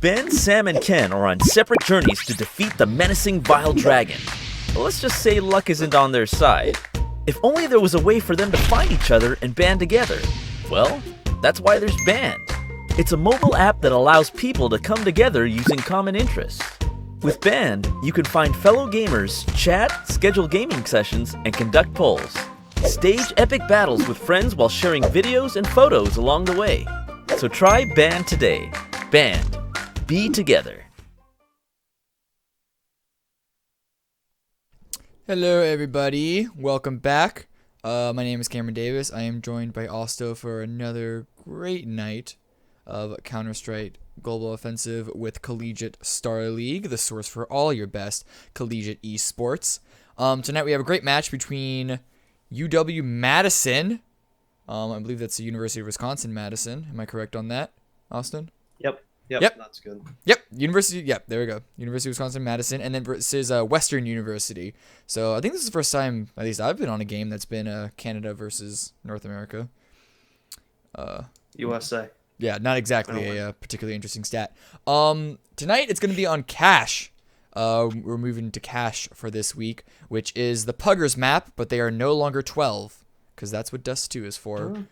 Ben, Sam, and Ken are on separate journeys to defeat the menacing Vile Dragon. But let's just say luck isn't on their side. If only there was a way for them to find each other and band together. Well, that's why there's Band. It's a mobile app that allows people to come together using common interests. With Band, you can find fellow gamers, chat, schedule gaming sessions, and conduct polls. Stage epic battles with friends while sharing videos and photos along the way. So try Band today. Band. Be together. Hello everybody, welcome back. My name is Cameron Davis. I am joined by Austo for another great night of Counter-Strike Global Offensive with Collegiate Star League, the source for all your best collegiate esports. Tonight we have a great match between UW-Madison. I believe that's the University of Wisconsin-Madison. Am I correct on that, Austin? Yep, that's good. Yep, there we go. University of Wisconsin-Madison, and then versus Western University. So I think this is the first time, at least I've been on a game that's been Canada versus North America. USA. Yeah, not exactly a particularly interesting stat. Tonight it's going to be on Cache. We're moving to Cache for this week, which is the Puggers map, but they are no longer 12, because that's what Dust 2 is for.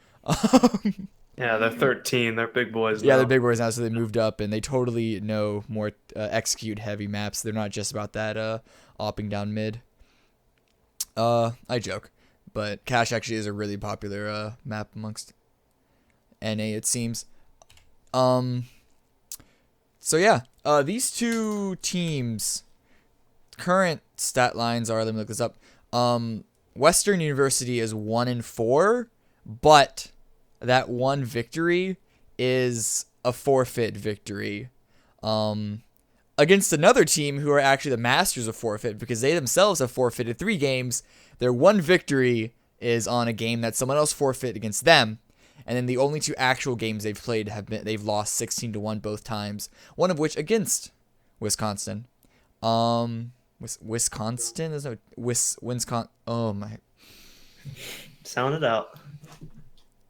Yeah, they're 13. They're big boys now. Yeah, they're big boys now, so they moved up, and they totally know more execute-heavy maps. They're not just about that opping down mid. I joke, but Cache actually is a really popular map amongst NA, it seems. So yeah, these two teams' current stat lines are, let me look this up. Western University is 1-4, but that one victory is a forfeit victory against another team who are actually the masters of forfeit, because they themselves have forfeited 3 games. Their one victory is on a game that someone else forfeit against them, and then the only 2 actual games they've played they've lost 16-1 both times, one of which against Wisconsin. Wisconsin? There's no Wisconsin. Oh my. Sound it out.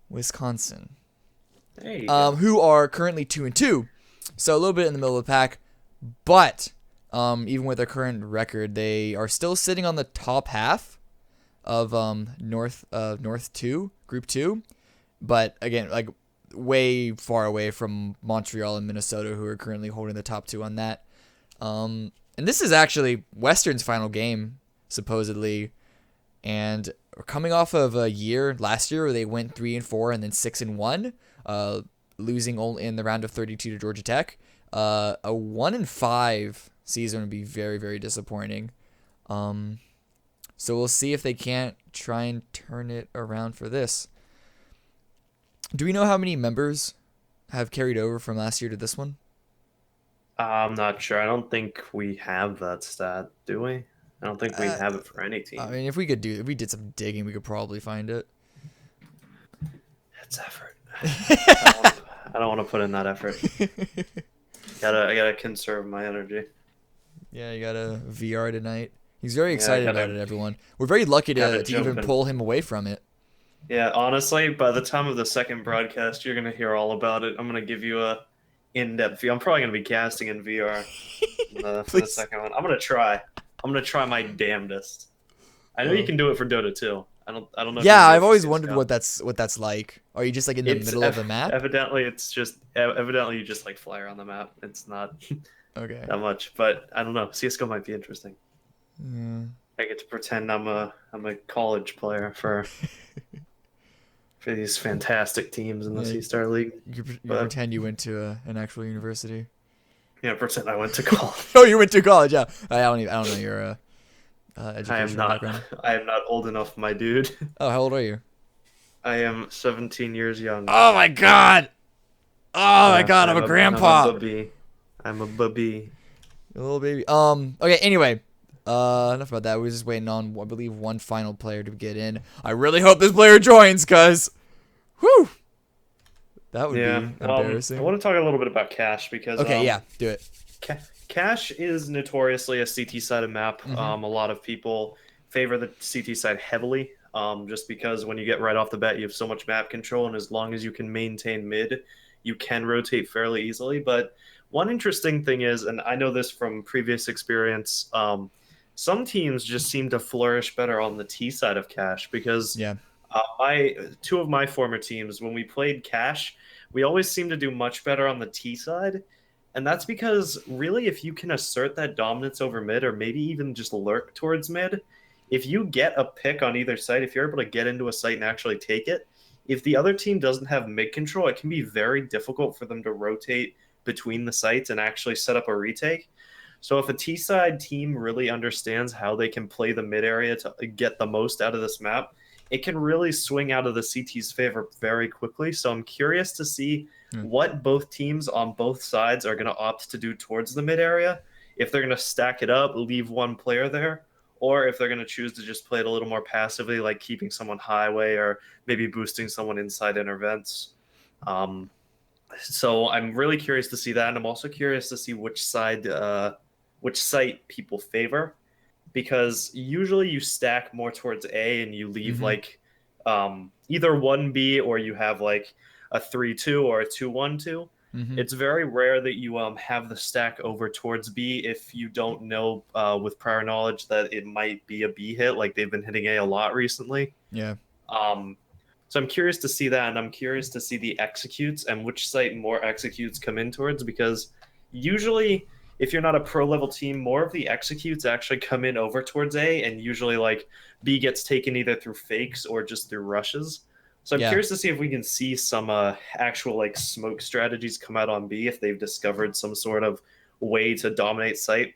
Wisconsin. There you go. Who are currently 2-2, so a little bit in the middle of the pack, but even with their current record, they are still sitting on the top half of North 2, Group 2, but again, like way far away from Montreal and Minnesota, who are currently holding the top 2 on that. And this is actually Western's final game, supposedly, and coming off of a year last year where they went 3-4 and then 6-1, losing only in the round of 32 to Georgia Tech. A 1-5 season would be very, very disappointing. So we'll see if they can't try and turn it around for this. Do we know how many members have carried over from last year to this one? I'm not sure. I don't think we have that stat, do we? I don't think we have it for any team. I mean, if we did some digging, we could probably find it. It's effort. I don't want to put in that effort. I gotta conserve my energy. Yeah, you got a VR tonight. He's very excited about it, everyone. We're very lucky to even pull him away from it. Yeah, honestly, by the time of the second broadcast, you're gonna hear all about it. I'm gonna give you a in-depth view. I'm probably gonna be casting in VR for the second one. I'm gonna try my damnedest. I know you can do it for Dota 2. I don't know. Yeah, I've always wondered what that's like. Are you just like in the middle of the map? Evidently you just like fly around the map. It's not okay that much, but I don't know. CS:GO might be interesting. Yeah. I get to pretend I'm a college player for these fantastic teams in the C-Star League. You pretend you went to an actual university. Yeah, pretend I went to college. Oh, you went to college? Yeah, I don't know your education background. I am not old enough, my dude. Oh, how old are you? I am 17 years young. Oh my god! Oh my god, I'm a grandpa. I'm a bubby. A little baby. Okay. Anyway, enough about that. We're just waiting on, I believe, one final player to get in. I really hope this player joins, cause, whew, that would be embarrassing. I want to talk a little bit about Cache because do it. Cache is notoriously a CT-sided map. Mm-hmm. A lot of people favor the CT side heavily, just because when you get right off the bat, you have so much map control, and as long as you can maintain mid, you can rotate fairly easily. But One interesting thing is, and I know this from previous experience, some teams just seem to flourish better on the T side of Cash because Yeah. my two of my former teams, when we played Cash, we always seem to do much better on the T side. And that's because really, if you can assert that dominance over mid, or maybe even just lurk towards mid, if you get a pick on either side, if you're able to get into a site and actually take it, if the other team doesn't have mid control, it can be very difficult for them to rotate between the sites and actually set up a retake. So if a T side team really understands how they can play the mid area to get the most out of this map, it can really swing out of the CT's favor very quickly. So I'm curious to see what both teams on both sides are going to opt to do towards the mid area. If they're going to stack it up, leave one player there, or if they're going to choose to just play it a little more passively, like keeping someone highway or maybe boosting someone inside intervents. So I'm really curious to see that, and I'm also curious to see which site people favor, because usually you stack more towards A and you leave like either 1B, or you have like a 3-2 or a 2-1-2. It's very rare that you have the stack over towards B if you don't know with prior knowledge that it might be a B hit, like they've been hitting A a lot recently. Yeah. So I'm curious to see that, and I'm curious to see the executes and which site more executes come in towards, because usually if you're not a pro level team, more of the executes actually come in over towards A, and usually like B gets taken either through fakes or just through rushes. So I'm curious to see if we can see some actual like smoke strategies come out on B if they've discovered some sort of way to dominate site.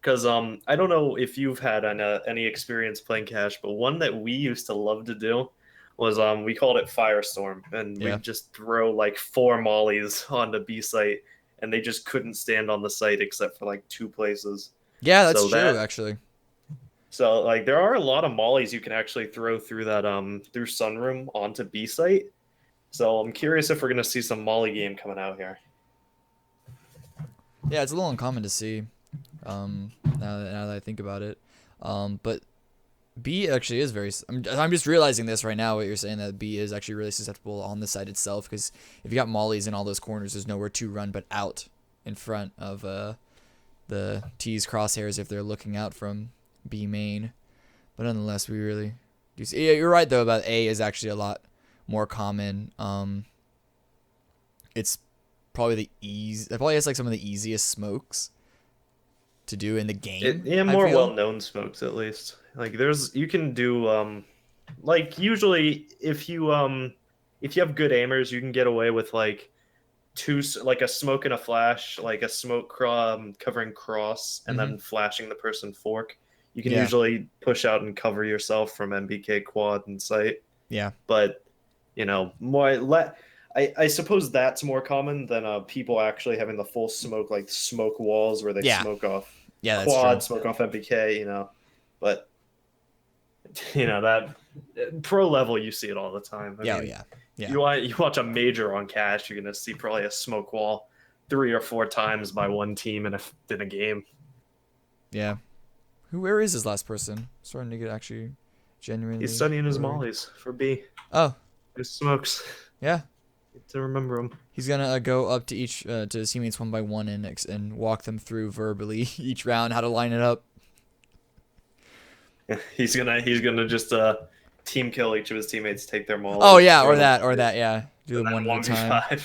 Because I don't know if you've had any experience playing Cash, but one that we used to love to do was we called it Firestorm, and we'd just throw like 4 mollies on the B site, and they just couldn't stand on the site except for like 2 places. Yeah, that's true, actually. So like there are a lot of mollies you can actually throw through that through Sunroom onto B site. So I'm curious if we're gonna see some molly game coming out here. Yeah, it's a little uncommon to see. Now that I think about it, but B actually is very. I'm just realizing this right now. What you're saying, that B is actually really susceptible on the site itself, because if you got mollies in all those corners, there's nowhere to run but out in front of the T's crosshairs if they're looking out from B main. But nonetheless, we really do see. Yeah, you're right though about A is actually a lot more common. It's probably it probably has like some of the easiest smokes to do in the game. More well-known smokes at least. Like you can do like usually if you have good aimers, you can get away with like like a smoke and a flash, like a smoke covering cross and then flashing the person fork. You can usually push out and cover yourself from MBK quad and sight. Yeah. But I suppose that's more common than people actually having the full smoke, like smoke walls where they smoke off quad, smoke off MBK, But that pro level, you see it all the time. I mean, You watch a major on Cash, you're gonna see probably a smoke wall 3 or 4 times by one team in a game. Yeah. Where is his last person? Starting to get actually genuinely. He's studying his mollies for B. Oh. His smokes. Yeah. Get to remember him. He's gonna go up to each to his teammates one by one and walk them through verbally each round how to line it up. Yeah, he's gonna just team kill each of his teammates, take their mollies. Oh yeah, or that, yeah. Do them one at a time.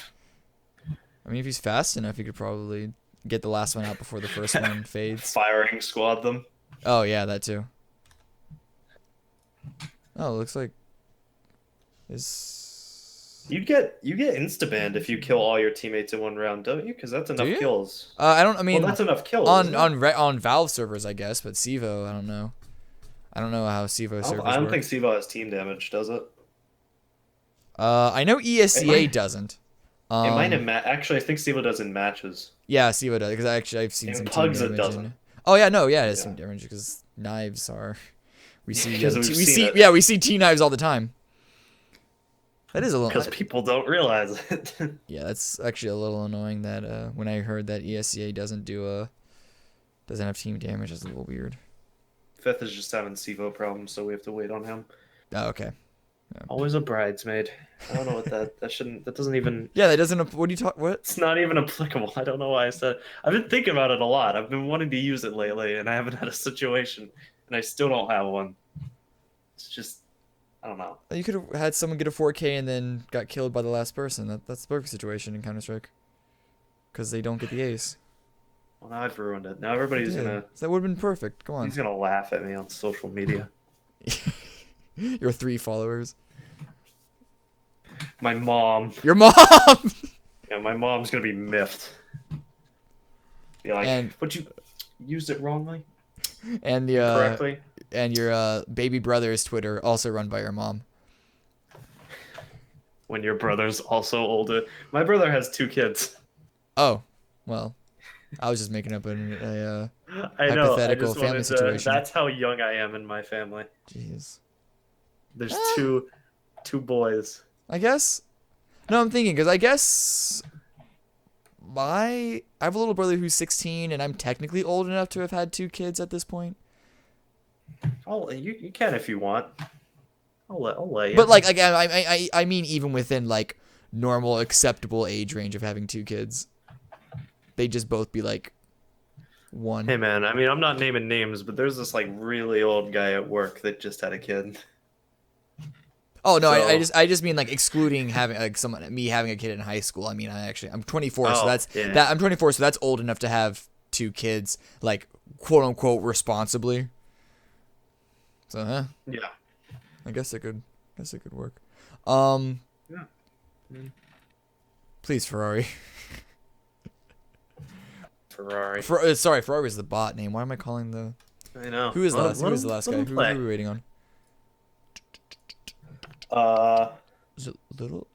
I mean, if he's fast enough, he could probably get the last one out before the first one fades. Firing squad them. Oh yeah, that too. Oh, it looks like you get insta-banned if you kill all your teammates in one round, don't you? Because that's enough kills. I mean, that's enough kills. On Valve servers, I guess, but CEVO, I don't know. I don't know how CEVO servers work. I don't think CEVO has team damage, does it? I know ESCA doesn't. It might in actually, I think CEVO does in matches. Yeah, CEVO does, because I've seen some Pugs team damage. It doesn't. Oh yeah, no, yeah, it is some damage because knives are. We see we see T knives all the time. That is a little. Because people don't realize it. Yeah, that's actually a little annoying. That when I heard that ESCA doesn't have team damage, that's a little weird. Fifth is just having CEVO problems, so we have to wait on him. Oh, okay. Always a bridesmaid. I don't know what that doesn't even. Yeah, that doesn't. What do you talk? What? It's not even applicable. I don't know why I said. I've been thinking about it a lot. I've been wanting to use it lately, and I haven't had a situation, and I still don't have one. It's just, I don't know. You could have had someone get a 4K and then got killed by the last person. That's the perfect situation in Counter Strike. Because they don't get the ace. Well, now I've ruined it. Now everybody's gonna. So that would have been perfect. Come on. He's gonna laugh at me on social media. Your 3 followers. My mom. Your mom. Yeah, my mom's gonna be miffed. Be like, but you used it wrongly. And the correctly. And your baby brother's Twitter, also run by your mom. When your brother's also older. My brother has 2 kids. Oh, well, I was just making up I know, hypothetical family situation. That's how young I am in my family. Jeez. There's two boys. I guess. No, I'm thinking because I guess I have a little brother who's 16, and I'm technically old enough to have had 2 kids at this point. Oh, you can if you want. I'll let you. But like I mean, even within like normal acceptable age range of having 2 kids, they just both be like 1. Hey man, I mean, I'm not naming names, but there's this like really old guy at work that just had a kid. Oh no, So- I just mean like excluding having like me having a kid in high school. I mean, I'm 24, so Oh, that's yeah. I'm 24, so that's old enough to have 2 kids, like quote unquote responsibly. So, Yeah. I guess it could work. Yeah. Please, Ferrari. Ferrari. Sorry, Ferrari was the bot name. Why am I calling the? I know. Who is the last? Who Let is the him- last let guy? him Who play. are we waiting on? Is it little?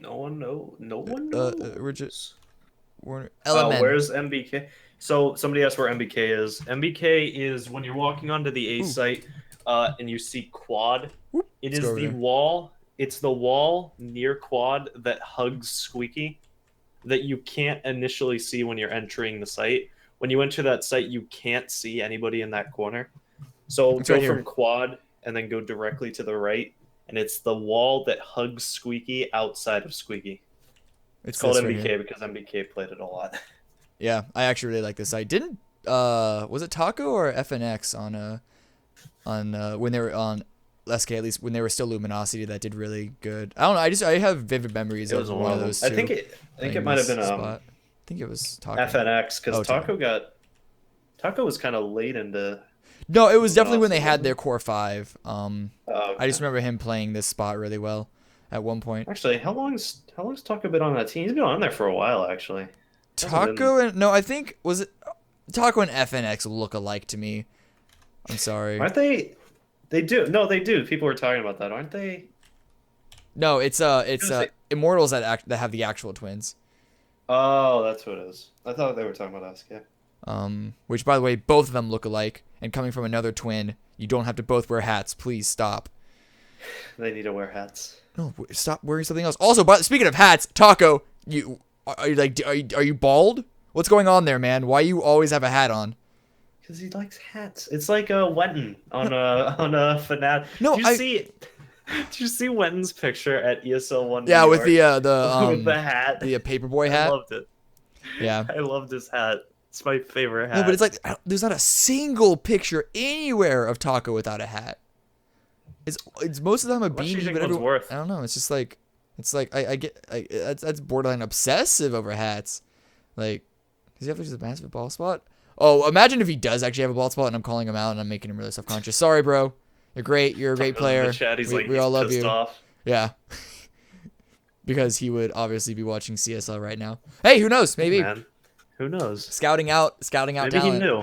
No one knows. We're just Warner. Oh, LMN. where's MBK? So somebody asked where MBK is. MBK is when you're walking onto the A Ooh. site, and you see quad. Whoop, It let's is go over the there. wall. It's the wall near quad that hugs Squeaky, that you can't initially see when you're entering the site. When you enter that site, you can't see anybody in that corner. So It's go right here. from quad and then go directly to the right, and it's the wall that hugs Squeaky outside of Squeaky. It's called this right MBK here. because MBK played it a lot. Yeah, I actually really like this site. Didn't was it Taco or FNX on when they were on SK, at least when they were still Luminosity, that did really good. I don't know. I have vivid memories It of was one of those two. I think it playing might have this been spot. I think it was Taco. FNX because Oh, Taco was kind of late into. No, it was definitely when they Luminosity, had their core 5. Okay. I just remember him playing this spot really well at one point. Actually, how long's Taco been on that team? He's been on there for a while, actually. Hasn't been- Taco and no, I think was it Taco and FNX look alike to me. I'm sorry. Aren't they? They do. No, they do. People were talking about that, aren't they? No, it's gonna say- Immortals that have the actual twins. Oh, that's what it is. I thought they were talking about SK. Which by the way, both of them look alike. And coming from another twin, you don't have to both wear hats. Please stop. They need to wear hats. No, stop wearing something else. Also, but speaking of hats, Taco, you are you like are you bald? What's going on there, man? Why you always have a hat on? Because he likes hats. It's like a Wenton on a Fnatic. No, Did you see Wenton's picture at ESL One? Yeah, New with York? the with the hat. the paperboy I hat. loved it. Yeah. I loved his hat. It's my favorite hat. No, but it's like there's not a single picture anywhere of Taco without a hat. It's most of them a much do you beanie, think but one's everyone, worth? I don't know. It's just like that's borderline obsessive over hats. Like, does he have just a massive ball spot? Oh, imagine if he does actually have a ball spot, and I'm calling him out, and I'm making him really self-conscious. Sorry, bro. You're great. You're a great Taco's in player. the chat, he's We all love pissed you. off. Yeah. Because he would obviously be watching CSL right now. Hey, who knows? Maybe Man, who knows? scouting out Maybe talent. he knew.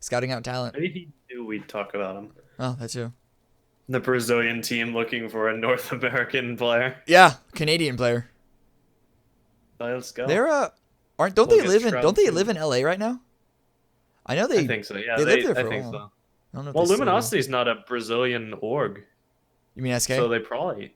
Scouting out talent. Maybe he knew we'd talk about him. Oh, that's you. The Brazilian team looking for a North American player. Yeah, Canadian player. Let's go. They're don't We'll they get live in Shroud don't they too. live in LA right now? I know they I think so. Yeah, they lived there for I a think while. so. I don't know if Well, they still do. Luminosity's not a Brazilian org, You mean SK? so they probably.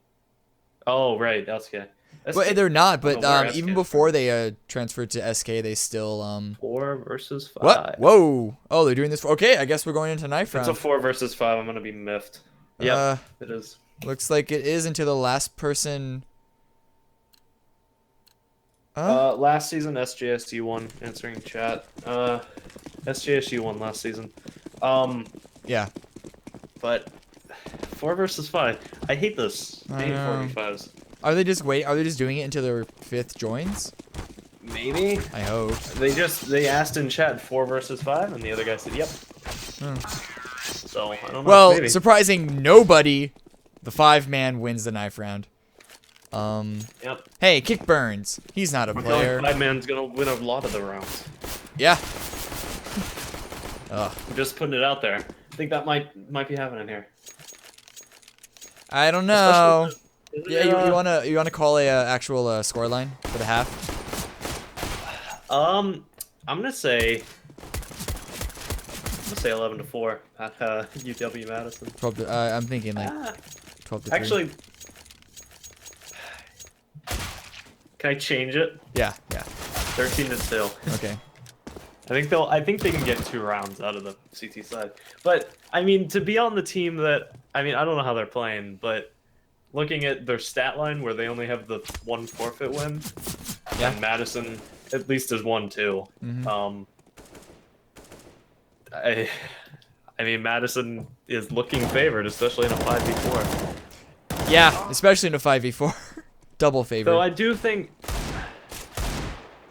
Oh right, that's good. But they're not, but know where even SK is before they transferred to SK, they still 4 versus 5. What? Whoa. Oh, they're doing this for okay, I guess we're going into knife It's round. a 4 versus 5. I'm gonna be miffed. Yeah, it is. Looks like it is until the last person. Last season SJSU won. Answering chat. SJSU won last season. Yeah. But 4 versus 5. I hate this. I hate 4v5s. Are they just Are they just doing it until their 5th joins? Maybe. I hope. They asked in chat 4 versus 5, and the other guy said yep. Hmm. So I don't know. Well, maybe. surprising nobody. The 5-man wins the knife round. Yep. Hey, Kick Burns. He's not a player. 5-man's gonna win a lot of the rounds. Yeah. Ugh. I'm just putting it out there. I think that might be happening here. I don't know. Especially- Yeah, you wanna call a actual score line for the half? I'm gonna say 11-4 at UW Madison. 12 to, I'm thinking like 12 to 3. Actually, can I change it? Yeah. 13-2. Okay. I think they can get 2 rounds out of the CT side. But I mean, to be on the team that I don't know how they're playing, but looking at their stat line where they only have the 1 forfeit win, Yeah. and Madison at least is 1-2. Mhm. I mean, Madison is looking favored, especially in a 5v4. Yeah, especially in a 5v4. Double favor. So I do think.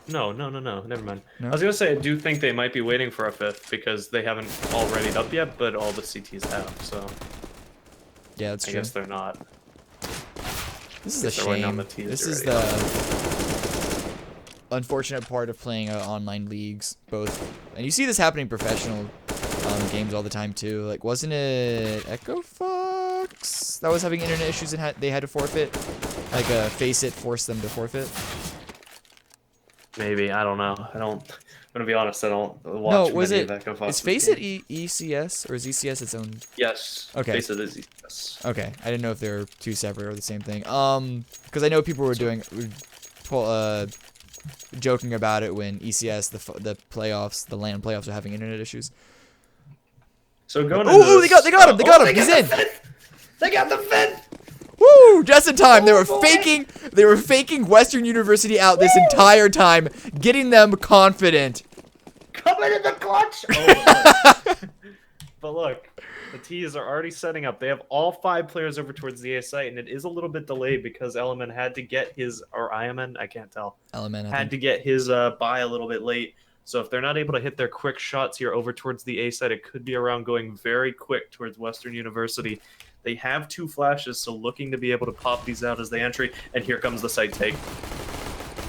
No, never mind. No? I was gonna say I do think they might be waiting for a 5th because they haven't all readied up yet, but all the CTs have. So Yeah, that's I true. guess they're not. This is a they're waiting on shame. the teams This to is ready the unfortunate part of playing online leagues. Both, and you see this happening in professional games all the time too. Like, wasn't it Echo Fox that was having internet issues and they had to forfeit? Like, Face It forced them to forfeit. Maybe I don't know. I'm gonna be honest. I don't watch. No, was many it? of Echo Is Fox's Face It games. ECS or is ECS its own? Yes. Okay. Face It is yes. Okay, I didn't know if they're two separate or the same thing. Because I know people were joking about it when ECS, the playoffs, the LAN playoffs, are having internet issues. So going. Oh, they got him! They got him! He's in! They got the 5th. Woo! Just in time. They were boy. faking Western University out this entire time, getting them confident. Coming in the clutch. Oh, but look, the T's are already setting up. They have all 5 players over towards the A site, and it is a little bit delayed because Element had to get his, or IMN, I can't tell, Element had to get his buy a little bit late. So if they're not able to hit their quick shots here over towards the A site, it could be around going very quick towards Western University. They have 2 flashes, so looking to be able to pop these out as they entry, and here comes the site take.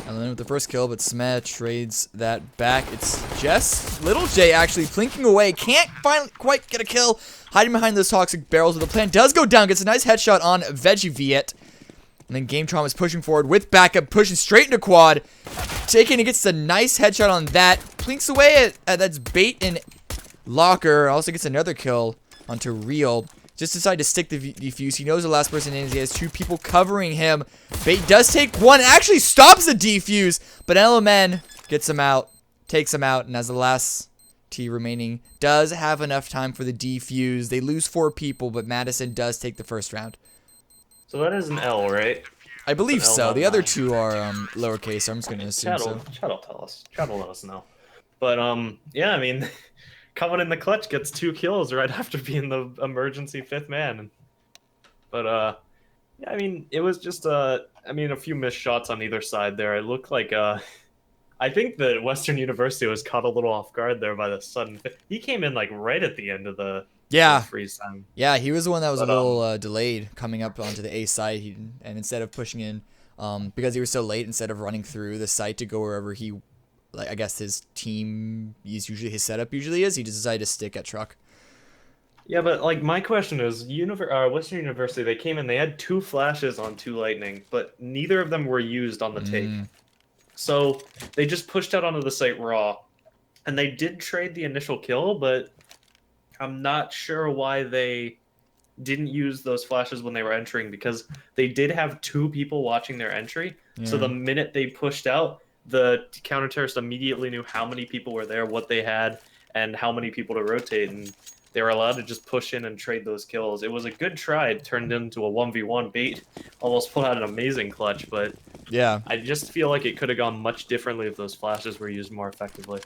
Element with the first kill, but Smet trades that back. It's just Little J actually plinking away. Can't quite get a kill. Hiding behind those toxic barrels, but the plan does go down. Gets a nice headshot on Vegiviet. And then Game Trauma is pushing forward with backup, pushing straight into quad. Taking and gets a nice headshot on that. Plinks away at that's Bait and Locker. Also gets another kill onto Real. Just decided to stick the defuse. He knows the last person in is. He has 2 people covering him. Bait does take one. Actually stops the defuse. But LMN gets him out. Takes him out. And as the last T remaining does have enough time for the defuse. They lose 4 people. But Madison does take the first round. So that is an L, right? I believe L, so. not The other 9. 2 are lowercase. So I'm just going to assume so. Chat will tell us. Chat will let us know. But yeah, I mean, coming in the clutch gets 2 kills right after being the emergency 5th man. But yeah, I mean, it was just a few missed shots on either side there. It looked like I think that Western University was caught a little off guard there by the sudden. He came in like right at the end of the freeze time. Yeah, he was the one that was a little delayed coming up onto the A site. And instead of pushing in, because he was so late, instead of running through the site to go wherever he, like I guess his team his setup usually is, he just decided to stick at truck. Yeah, but like my question is, Western University, they came in, they had 2 flashes on 2 lightning, but neither of them were used on the take. So they just pushed out onto the site raw, and they did trade the initial kill, but I'm not sure why they didn't use those flashes when they were entering, because they did have 2 people watching their entry. So the minute they pushed out, the counter terrorist immediately knew how many people were there, what they had, and how many people to rotate, and they were allowed to just push in and trade those kills. It was a good try. It turned into a 1v1 bait. Almost pulled out an amazing clutch, but Yeah. I just feel like it could have gone much differently if those flashes were used more effectively.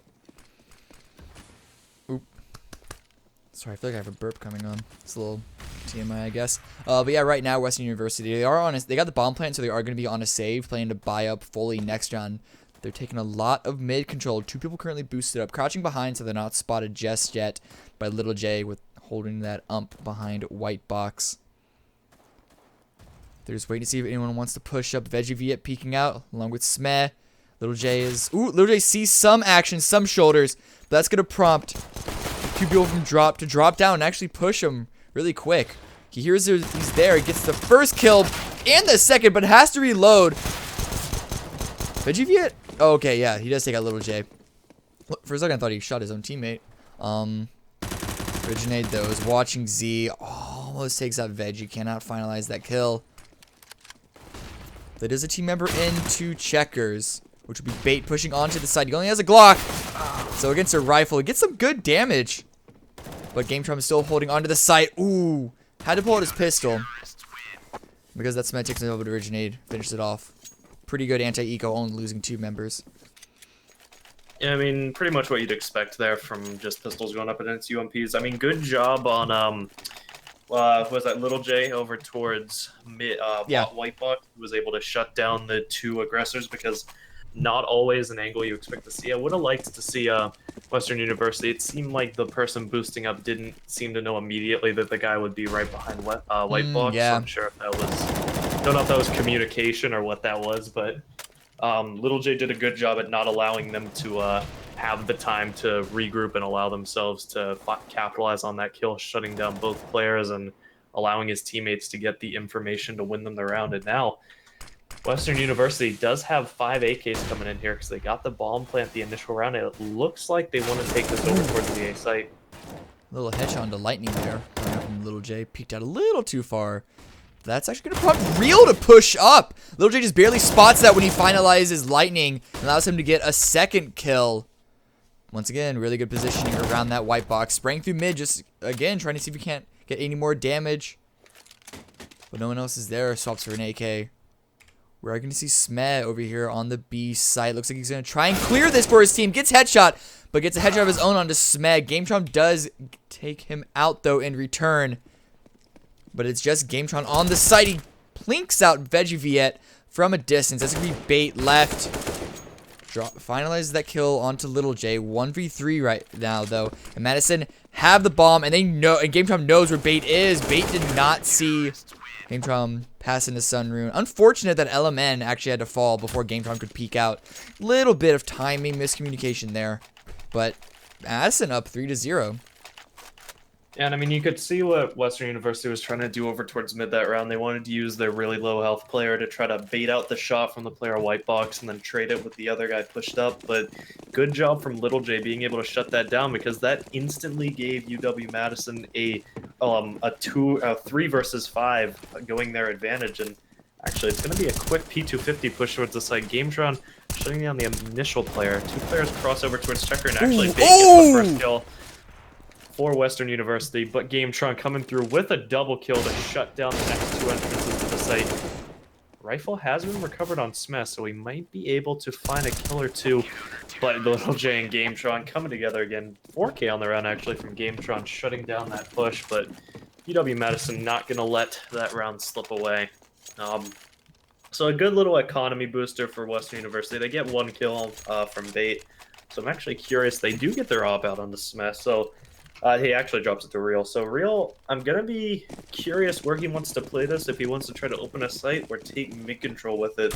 Sorry, I feel like I have a burp coming on. It's a little TMI, I guess. But yeah, right now, Western University, they got the bomb plant, so they are going to be on a save, planning to buy up fully next round. They're taking a lot of mid control. 2 people currently boosted up, crouching behind, so they're not spotted just yet by Little J with holding that ump behind White Box. They're just waiting to see if anyone wants to push up. Veggie Viet peeking out, along with Smeh. Little J Little J sees some action, some shoulders, but that's going to prompt 2 people from drop to drop down and actually push him really quick. He hears he's there. He gets the first kill and the second, but has to reload. Veggie Viet? Oh, okay, yeah, he does take out Little J. For a second, I thought he shot his own teammate. Originate, though, is watching Z. Almost takes out Veggie. Cannot finalize that kill. That is a team member into Checkers, which would be Bait pushing onto the side. He only has a Glock. So against a rifle, it gets some good damage. But Game Trump is still holding onto the site. Ooh. Had to pull out his pistol. Because that Smet takes him over to Originate. Finished it off. Pretty good anti-eco, only losing 2 members. Yeah, I mean, pretty much what you'd expect there from just pistols going up against UMPs. I mean, good job on, was that Little J over towards White Box, who was able to shut down the 2 aggressors, because not always an angle you expect to see. I would have liked to see Western University. It seemed like the person boosting up didn't seem to know immediately that the guy would be right behind White Box. Yeah. So I'm sure if that was, don't know if that was communication or what that was, but Little J did a good job at not allowing them to have the time to regroup and allow themselves to capitalize on that kill, shutting down both players and allowing his teammates to get the information to win them the round. And now Western University does have 5 AKs coming in here because they got the bomb plant the initial round. It looks like they want to take this over towards the A site. Little headshot into Lightning there. Coming up from Little J. Peeked out a little too far. That's actually going to prompt Real to push up. Little J just barely spots that when he finalizes Lightning. And allows him to get a second kill. Once again, really good positioning around that White Box. Spraying through mid, just again trying to see if he can't get any more damage. But no one else is there. Swaps for an AK. We're going to see Smeh over here on the B site. Looks like he's going to try and clear this for his team. Gets headshot, but gets a headshot of his own onto Smeh. GameTron does take him out, though, in return. But it's just GameTron on the site. He plinks out Veggie Viet from a distance. That's going to be Bait left. Finalizes that kill onto Little J. 1v3 right now, though. And Madison have the bomb, and they know, and GameTron knows where Bait is. Bait did not see GameTron passing the Sunrune. Unfortunate that LMN actually had to fall before GameTron could peek out. Little bit of timing miscommunication there. But Madison up 3-0. Yeah, and I mean, you could see what Western University was trying to do over towards mid that round. They wanted to use their really low health player to try to bait out the shot from the player White Box and then trade it with the other guy pushed up. But good job from Little J being able to shut that down, because that instantly gave UW-Madison a 3 versus 5 going their advantage. And actually, it's going to be a quick P250 push towards the site. GameTron shutting down the initial player. 2 players cross over towards Checker, and actually Bait gets the first kill for Western University, but GameTron coming through with a double kill to shut down the next 2 entrances to the site. Rifle has been recovered on Smith, so we might be able to find a kill or 2, but Little J and GameTron coming together again. 4K on the round, actually, from GameTron shutting down that push, but UW-Madison not going to let that round slip away. So a good little economy booster for Western University. They get 1 kill from Bait, so I'm actually curious. They do get their op out on the Smith, so he actually drops it to Real. So Real, I'm going to be curious where he wants to play this, if he wants to try to open a site or take mid-control with it.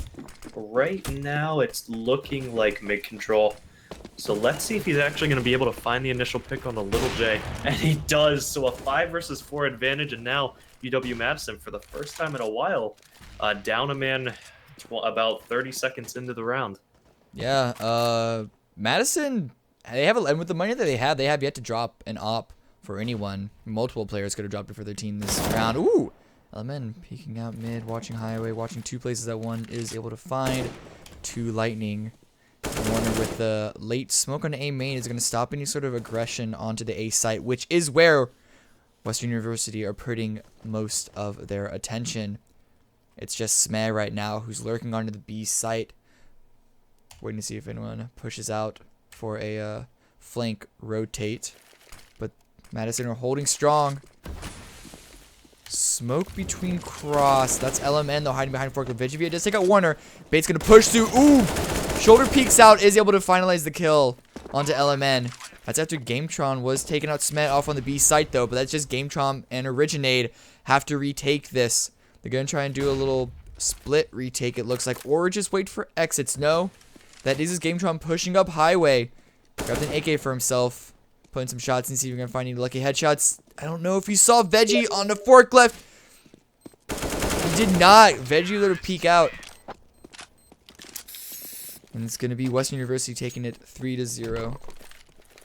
Right now, it's looking like mid-control. So let's see if he's actually going to be able to find the initial pick on the Little J. And he does. So a 5 versus 4 advantage, and now UW-Madison, for the first time in a while, down a man about 30 seconds into the round. Yeah, Madison, they have, and with the money that they have yet to drop an op for anyone. Multiple players could have dropped it for their team this round. Ooh! LMN peeking out mid, watching Highway, watching 2 places that one is able to find. 2 Lightning. One with the late smoke on A main is going to stop any sort of aggression onto the A site, which is where Western University are putting most of their attention. It's just Sme right now who's lurking onto the B site. Waiting to see if anyone pushes out for a flank rotate. But Madison are holding strong. Smoke between cross. That's LMN though, hiding behind forklift. Vigivia does take out Warner. Bait's gonna push through. Ooh! Shoulder peeks out, is able to finalize the kill onto LMN. That's after Gametron was taking out Smet off on the B site though, but that's just Gametron and Originate have to retake this. They're gonna try and do a little split retake, it looks like, or just wait for exits. No, that is his Gametron pushing up highway. Grabbed an AK for himself, putting some shots and see if we can find any lucky headshots. I don't know if you saw Veggie on the forklift. He did not. Veggie let her peek out. And it's going to be Western University taking it 3-0.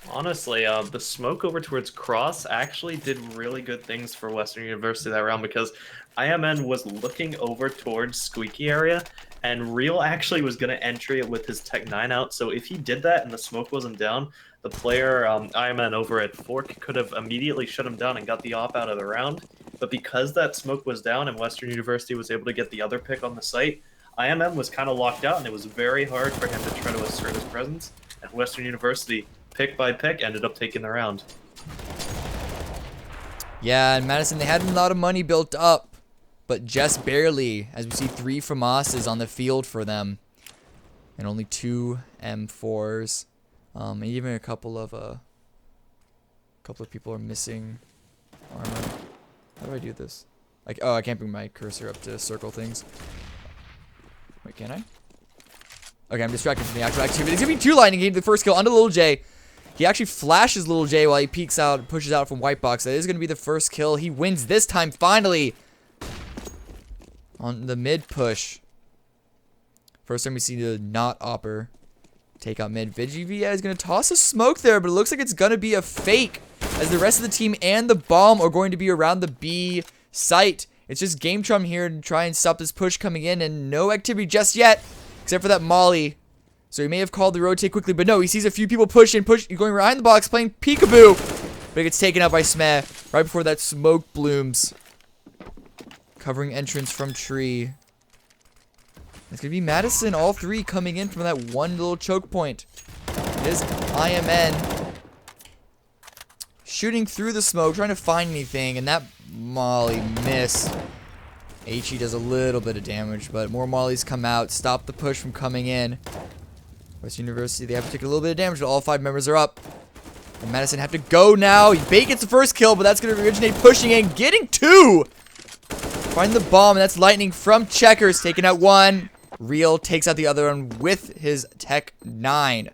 Honestly, the smoke over towards Cross actually did really good things for Western University that round because IMN was looking over towards Squeaky area, and Real actually was going to entry it with his Tech 9 out, so if he did that and the smoke wasn't down, the player, IMN over at Fork, could have immediately shut him down and got the op out of the round, but because that smoke was down and Western University was able to get the other pick on the site, IMN was kind of locked out, and it was very hard for him to try to assert his presence, and Western University, pick by pick, ended up taking the round. Yeah, and Madison, they had a lot of money built up, but just barely, as we see 3 FAMASs on the field for them, and only 2 M4s, and even a couple of people are missing armor. How do I do this? Like, oh, I can't bring my cursor up to circle things. Wait, can I? Okay, I'm distracted from the actual activity. There's gonna be 2 lightning. He the first kill onto Little J. He actually flashes Little J while he peeks out and pushes out from White Box. That is gonna be the first kill. He wins this time, finally! On the mid push. First time we see the not opper take out mid. Vigivia is gonna toss a smoke there, but it looks like it's gonna be a fake, as the rest of the team and the bomb are going to be around the B site. It's just Gametron here to try and stop this push coming in, and no activity just yet, except for that Molly. So he may have called the rotate quickly, but no, he sees a few people going behind the box, playing peekaboo. But it gets taken out by Sme right before that smoke blooms. Covering entrance from tree. It's going to be Madison, all 3 coming in from that one little choke point. It is IMN shooting through the smoke, trying to find anything, and that Molly missed. HE does a little bit of damage, but more Mollies come out, stop the push from coming in. West University, they have to take a little bit of damage, but all 5 members are up. And Madison have to go now. Bait gets the first kill, but that's going to Originate pushing in, getting 2. Find the bomb, and that's Lightning from Checkers, taking out 1. Real takes out the other one with his Tech 9.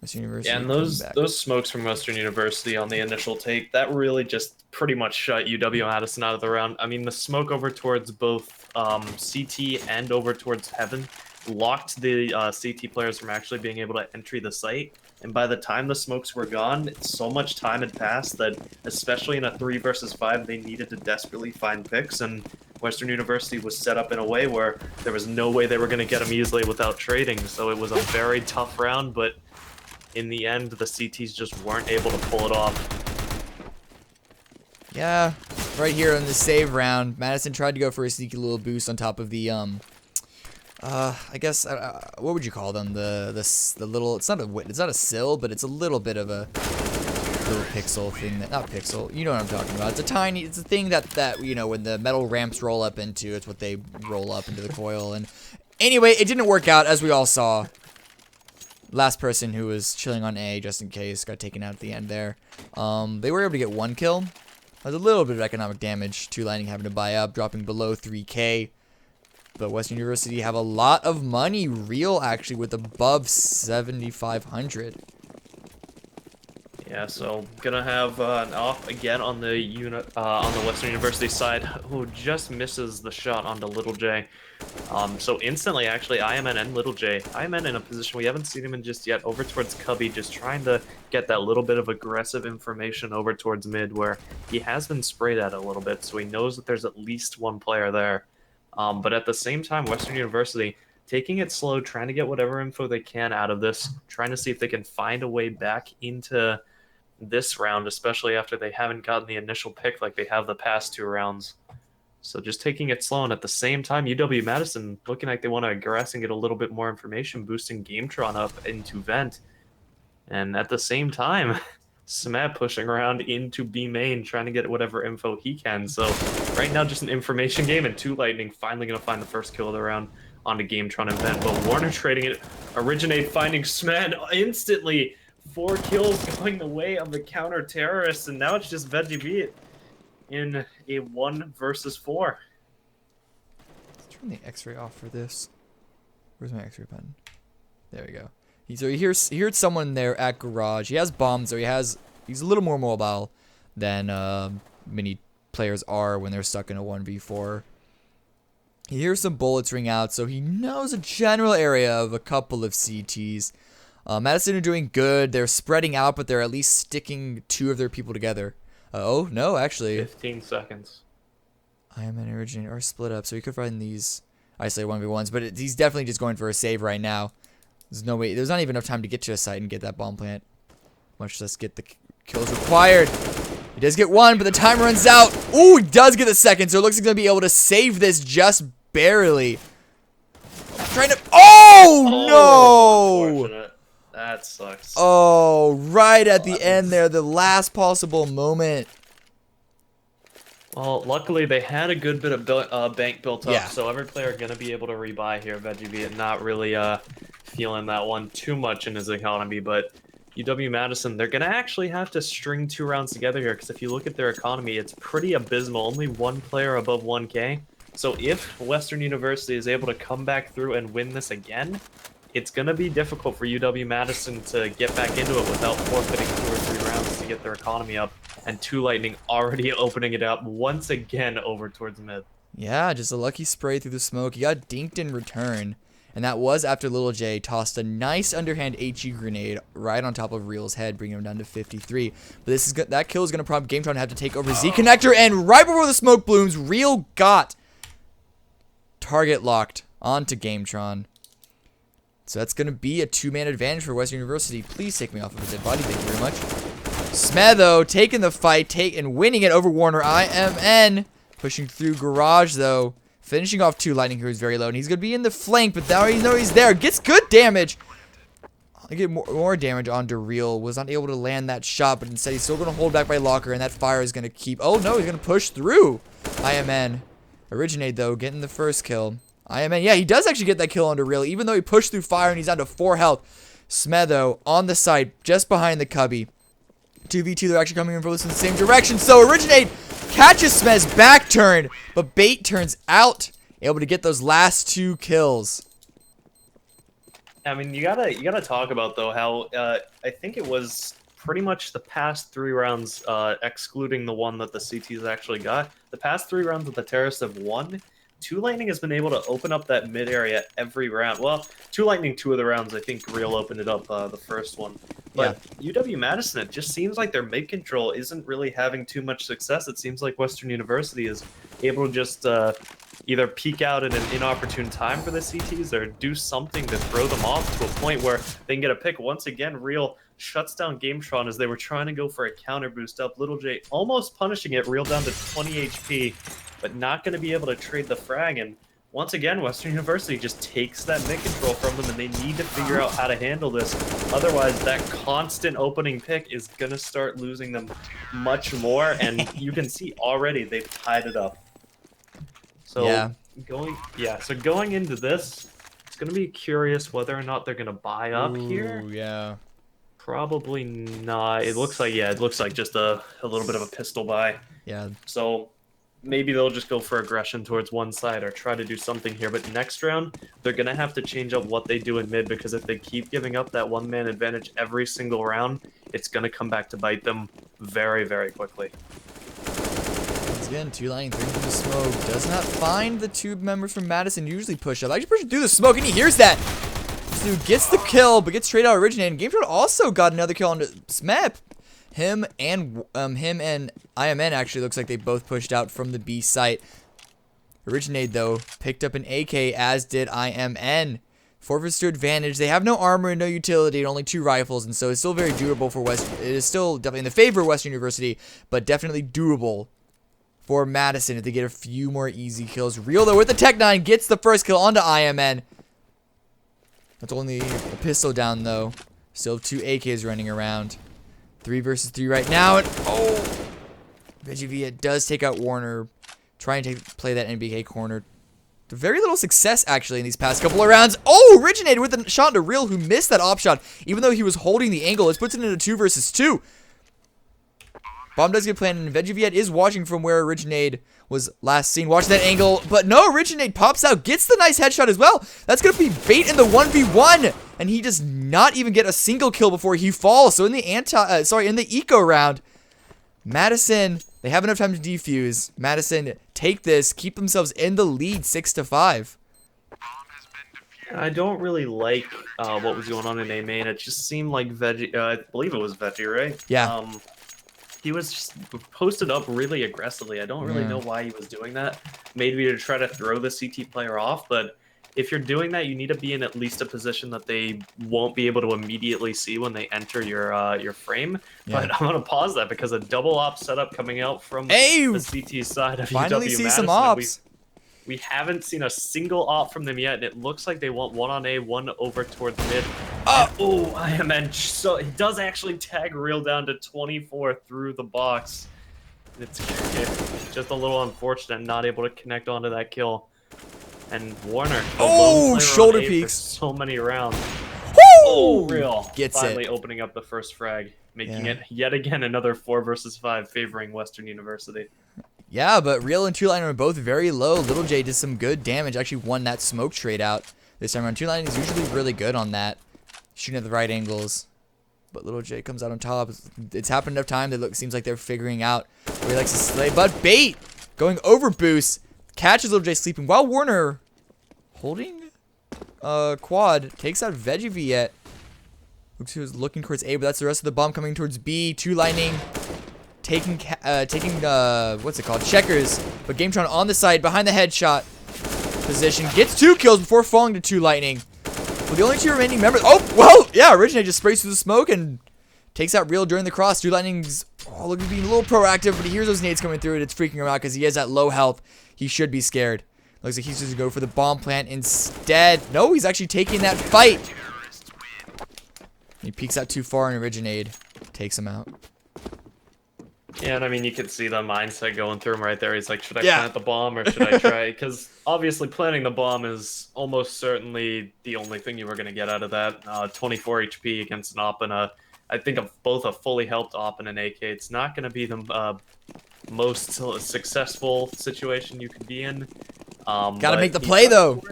Western University. Yeah, and those smokes from Western University on the initial take, that really just pretty much shut UW-Madison out of the round. I mean, the smoke over towards both CT and over towards Heaven locked the CT players from actually being able to entry the site. And by the time the smokes were gone, so much time had passed that, especially in a 3 versus 5, they needed to desperately find picks. And Western University was set up in a way where there was no way they were going to get them easily without trading. So it was a very tough round, but in the end, the CTs just weren't able to pull it off. Yeah, right here in the save round, Madison tried to go for a sneaky little boost on top of the I guess what would you call them? The little, it's not a sill, but it's a little bit of a little pixel thing that, not pixel, you know what I'm talking about. It's a thing that you know, when the metal ramps roll up into, it's what they roll up into the coil. And anyway, it didn't work out, as we all saw. Last person who was chilling on A, just in case, got taken out at the end there. They were able to get 1 kill. There's a little bit of economic damage. 2 Lightning having to buy up, dropping below 3K. But Western University have a lot of money. Real, actually, with above 7,500. Yeah, so gonna have an off again on the Western University side, who just misses the shot onto Little J. So instantly, actually, IMN and Little J. IMN in a position we haven't seen him in just yet, over towards Cubby, just trying to get that little bit of aggressive information over towards mid, where he has been sprayed at a little bit, so he knows that there's at least 1 player there. But at the same time, Western University taking it slow, trying to get whatever info they can out of this, trying to see if they can find a way back into this round, especially after they haven't gotten the initial pick like they have the past 2 rounds. So just taking it slow, and at the same time, UW-Madison looking like they want to aggress and get a little bit more information, boosting Gametron up into Vent. And at the same time, Smeb pushing around into B main, trying to get whatever info he can. So right now, just an information game, and 2 Lightning finally going to find the first kill of the round onto Gametron and Vent. But Warner trading it, Originate finding Smeb instantly. 4 kills going the way of the counter-terrorists, and now it's just VeggieBeat in a 1 versus 4. Let's turn the X-ray off for this. Where's my X-ray button? There we go. He heard someone there at garage. He has bombs, so he's a little more mobile than many players are when they're stuck in a 1v4. He hears some bullets ring out, so he knows a general area of a couple of CTs. Madison are doing good. They're spreading out, but they're at least sticking 2 of their people together. Oh, no, actually. 15 seconds. IM and Originate are split up, so he could find these isolated 1v1s, but he's definitely just going for a save right now. There's no way. There's not even enough time to get to a site and get that bomb plant, much less get the kills required. He does get 1, but the time runs out. Ooh, he does get the second, so it looks like he's going to be able to save this just barely. Trying to... Oh, no! Unfortunate. That sucks. Oh, right at the end there, the last possible moment. Well, luckily they had a good bit of bank built up, Yeah. so every player going to be able to rebuy here. VeggieBeat not really feeling that one too much in his economy, but UW-Madison, they're going to actually have to string 2 rounds together here, because if you look at their economy, it's pretty abysmal. Only 1 player above 1K. So if Western University is able to come back through and win this again, it's going to be difficult for UW-Madison to get back into it without forfeiting 2 or 3 rounds to get their economy up. And 2 Lightning already opening it up once again over towards mid. Yeah, just a lucky spray through the smoke. He got dinked in return. And that was after Little J tossed a nice underhand HE grenade right on top of Real's head, bringing him down to 53. But that kill is going to prompt Gametron to have to take over Z Connector. And right before the smoke blooms, Real got target locked onto Gametron. So that's going to be a 2-man advantage for Western University. Please take me off of a dead body. Thank you very much. Smeb, though, taking the fight, and winning it over Warner. IMN pushing through Garage, though. Finishing off 2 Lightning, who is very low. And he's going to be in the flank, but now you know he's there. Gets good damage. I get more damage onto Real. Was not able to land that shot, but instead he's still going to hold back by Locker, and that fire is going to keep... Oh, no, he's going to push through. IMN. Originate, though, getting the first kill. IMN, yeah, he does actually get that kill onto Real, even though he pushed through fire and he's down to 4 health. Smeb, though, on the side, just behind the cubby. 2v2, they're actually coming in from the same direction. So Originate catches Smeb's back turn, but Bait turns out, able to get those last 2 kills. I mean, you gotta talk about though how I think it was pretty much the past 3 rounds, excluding the one that the CTs actually got. The past 3 rounds that the terrorists have won. 2 Lightning has been able to open up that mid area every round. Well, 2 Lightning 2 of the rounds, I think Real opened it up the first one. But yeah. UW-Madison, it just seems like their mid control isn't really having too much success. It seems like Western University is able to just either peek out at an inopportune time for the CTs or do something to throw them off to a point where they can get a pick. Once again, Real shuts down Gametron as they were trying to go for a counter boost up. Little J almost punishing it, Real down to 20 HP, but not going to be able to trade the frag. And once again, Western University just takes that mid control from them, and they need to figure out how to handle this. Otherwise, that constant opening pick is going to start losing them much more, and you can see already they've tied it up. So going into this, it's going to be curious whether or not they're going to buy up here. Yeah. Probably not. It looks like just a little bit of a pistol buy. Yeah. So maybe they'll just go for aggression towards one side or try to do something here. But next round, they're going to have to change up what they do in mid, because if they keep giving up that 1-man advantage every single round, it's going to come back to bite them very, very quickly. Once again, 2 Lightning, 3 from the smoke. Does not find the 2 members from Madison. Usually push up. Actually pushing through the smoke, and he hears that. So gets the kill, but gets straight out Originating. Gametron also got another kill on Smeb. Him and IMN actually looks like they both pushed out from the B site. Originate, though, picked up an AK, as did IMN. 4 versus 2 advantage. They have no armor and no utility and only 2 rifles, and so it's still very doable for West. It is still definitely in the favor of Western University, but definitely doable for Madison if they get a few more easy kills. Real, though, with the Tech 9, gets the first kill onto IMN. That's only a pistol down, though. Still 2 AKs running around. 3 versus 3 right now, and oh! Vegevia does take out Warner, trying to play that NBK corner. Very little success, actually, in these past couple of rounds. Oh, originated with a shot to Real, who missed that op shot, even though he was holding the angle. This puts it into 2 versus 2. Bomb does get planted, and Vegeviet is watching from where Originade was last seen. Watch that angle, but no, Originade pops out, gets the nice headshot as well. That's going to be bait in the 1v1, and he does not even get a single kill before he falls. So in the in the eco round, Madison, they have enough time to defuse. Madison take this, keep themselves in the lead 6-5. I don't really like what was going on in A main. It just seemed like Veggie, I believe it was Veggie, right? Yeah. He was just posted up really aggressively. I don't really know why he was doing that. Maybe to try to throw the CT player off, but if you're doing that, you need to be in at least a position that they won't be able to immediately see when they enter your frame. Yeah. But I'm gonna pause that because a double op setup coming out from the CT side of finally UW see Madison, some ops. We haven't seen a single op from them yet, and it looks like they want 1 on A, 1 over towards mid. Oh, IMN. So he does actually tag Real down to 24 through the box. It's just a little unfortunate, not able to connect onto that kill. And Warner, shoulder peeks. So many rounds. Woo! Oh, Real Gets finally it. opening up the first frag, making it yet again another 4 versus 5 favoring Western University. Yeah, but Real and 2Line are both very low. Little J did some good damage. Actually won that smoke trade out this time around. 2Line is usually really good on that, shooting at the right angles. But Little J comes out on top. It's happened enough time that it seems like they're figuring out where he likes to slay. But bait going over boost catches Little J sleeping while Warner holding quad takes out Vegeviet. Looks who's looking towards A, but that's the rest of the bomb coming towards B. 2Lining taking what's it called, checkers, but Gametron on the side behind the headshot position gets 2 kills before falling to 2Lightning. Well, the only 2 remaining members, Originate just sprays through the smoke and takes out Real during the cross. 2Lightning's looking to be a little proactive, but he hears those nades coming through and it's freaking him out because he has that low health. He should be scared. Looks like he's just gonna go for the bomb plant instead. No, he's actually taking that fight. He peeks out too far and Originade takes him out. Yeah, and I mean, you could see the mindset going through him right there. He's like, should I plant the bomb or should I try? Because obviously planting the bomb is almost certainly the only thing you were going to get out of that. 24 HP against an op and I think both a fully helped op and an AK. It's not going to be the most successful situation you could be in. Gotta make the play, though.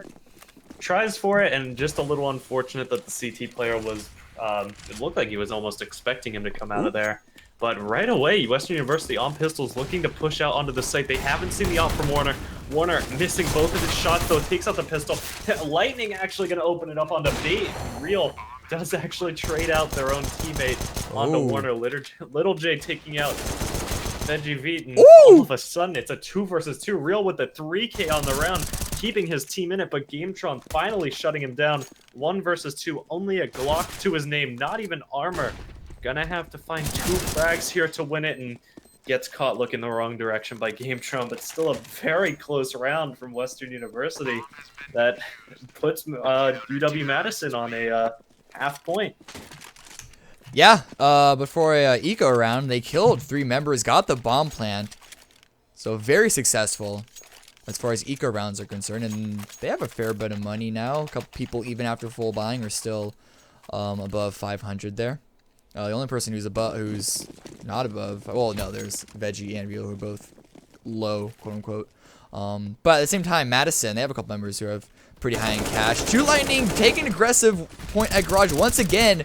Tries for it, and just a little unfortunate that the CT player was, it looked like he was almost expecting him to come out of there. But right away, Western University on pistols looking to push out onto the site. They haven't seen the op from Warner. Warner missing both of his shots, though. Takes out the pistol. Lightning actually going to open it up onto bait. Real does actually trade out their own teammate onto Warner. Little J taking out Vegeviet. And all of a sudden, it's a 2 versus 2. Real with the 3K on the round, keeping his team in it. But Gametron finally shutting him down. 1 versus 2. Only a Glock to his name. Not even armor. Gonna have to find 2 frags here to win it, and gets caught looking the wrong direction by Gametron, but still a very close round from Western University that puts UW-Madison on a half point. Yeah, but for a eco round, they killed 3 members, got the bomb plant, so very successful as far as eco rounds are concerned, and they have a fair bit of money now. A couple people, even after full buying, are still above 500 there. The only person who's not above, well, no, there's Veggie and Real who are both low, quote unquote. But at the same time, Madison, they have a couple members who have pretty high in cash. 2Lightning taking aggressive point at Garage once again.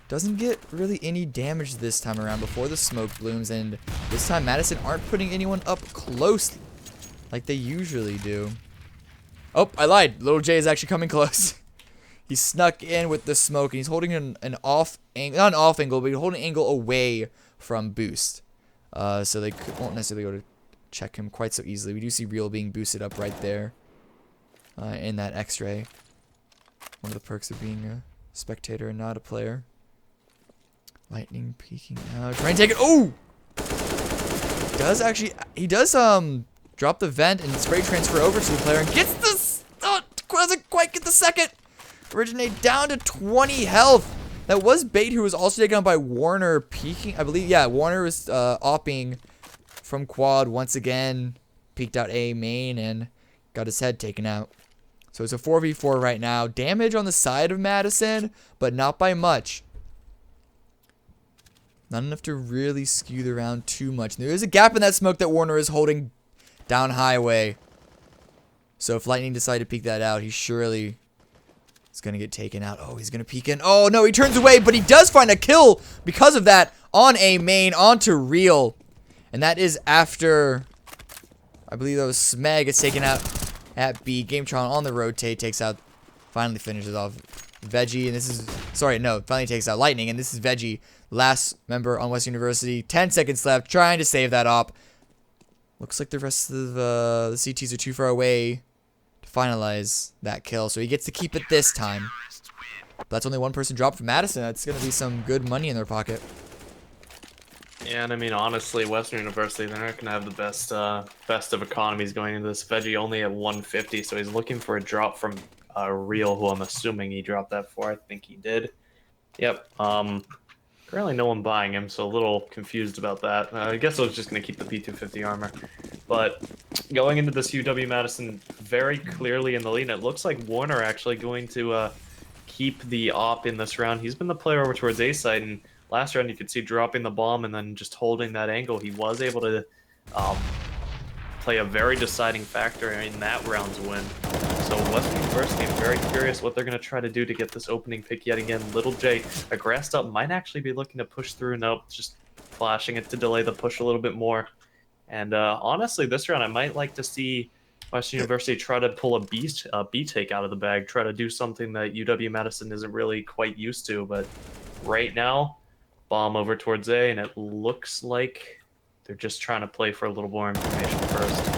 Doesn't get really any damage this time around before the smoke blooms, and this time Madison aren't putting anyone up close like they usually do. Oh, I lied. Little J is actually coming close. He snuck in with the smoke, and he's holding an off angle, not an off angle, but he's holding an angle away from boost. So they won't necessarily go to check him quite so easily. We do see Real being boosted up right there in that X-ray. One of the perks of being a spectator and not a player. Lightning peeking out. Trying to take it. Oh! He does drop the vent and spray transfer over to the player and gets this. Oh, doesn't quite get the second. Originate down to 20 health. That was Bait, who was also taken out by Warner peeking. I believe, yeah, Warner was opping from quad once again. Peeked out A main and got his head taken out. So it's a 4v4 right now. Damage on the side of Madison, but not by much. Not enough to really skew the round too much. There is a gap in that smoke that Warner is holding down highway. So if Lightning decide to peek that out, he surely is going to get taken out. Oh, he's going to peek in. Oh, no, he turns away, but he does find a kill because of that on A main onto Real. And that is after, I believe that was Smeg gets taken out at B. Gametron on the rotate takes out, finally finishes off Veggie. And this is, sorry, no, finally takes out Lightning. And this is Veggie, last member on West University. 10 seconds left, trying to save that op. Looks like the rest of the CTs are too far away to finalize that kill. So he gets to keep it this time. But that's only one person dropped from Madison. That's going to be some good money in their pocket. Yeah, and I mean, honestly, Western University, they're not going to have the best of economies going into this. Veggie only at 150, so he's looking for a drop from Real, who I'm assuming he dropped that for. I think he did. Yep. Currently no one buying him, so a little confused about that. I guess I was just going to keep the P250 armor. But going into this UW-Madison very clearly in the lead, it looks like Warner actually going to keep the op in this round. He's been the player over towards A side, and last round you could see dropping the bomb and then just holding that angle. He was able to play a very deciding factor in that round's win. So Western University, I'm very curious what they're going to try to do to get this opening pick yet again. Little J, aggressed up, might actually be looking to push through. Nope, just flashing it to delay the push a little bit more. And honestly, this round I might like to see Western University try to pull a B take out of the bag, try to do something that UW-Madison isn't really quite used to. But right now, bomb over towards A, and it looks like they're just trying to play for a little more information first.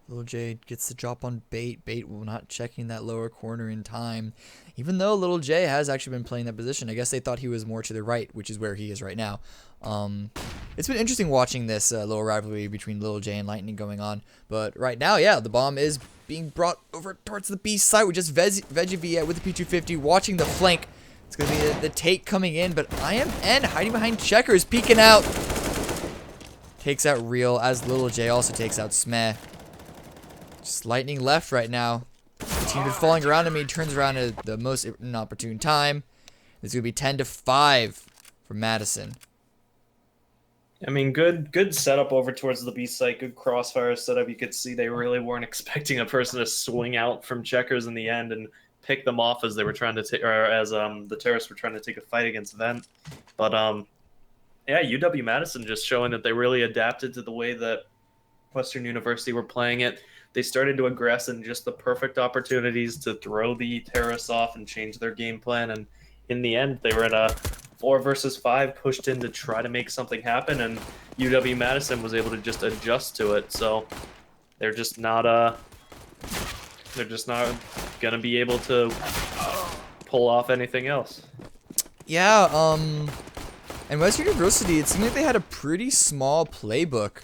Little J gets the drop on Bait. Bait will not checking that lower corner in time. Even though Little J has actually been playing that position. I guess they thought he was more to the right, which is where he is right now. It's been interesting watching this little rivalry between Little J and Lightning going on. But right now, yeah, the bomb is being brought over towards the B side with just Veggie V with the P250 watching the flank. It's going to be the take coming in, but IMN hiding behind Checkers, peeking out. Takes out Real as Little J also takes out Smeh. Just Lightning left right now. The team is falling around him. He turns around at the most inopportune time. It's going to be 10-5 for Madison. I mean, good setup over towards the B site. Good crossfire setup. You could see they really weren't expecting a person to swing out from Checkers in the end and pick them off as they were trying to take, or as the terrorists were trying to take a fight against Vent. But yeah, UW-Madison just showing that they really adapted to the way that Western University were playing it. They started to aggress in just the perfect opportunities to throw the terrorists off and change their game plan. And in the end, they were at a 4 versus 5, pushed in to try to make something happen, and UW-Madison was able to just adjust to it. So they're just not gonna be able to pull off anything else. Yeah, and Western University, it seemed like they had a pretty small playbook.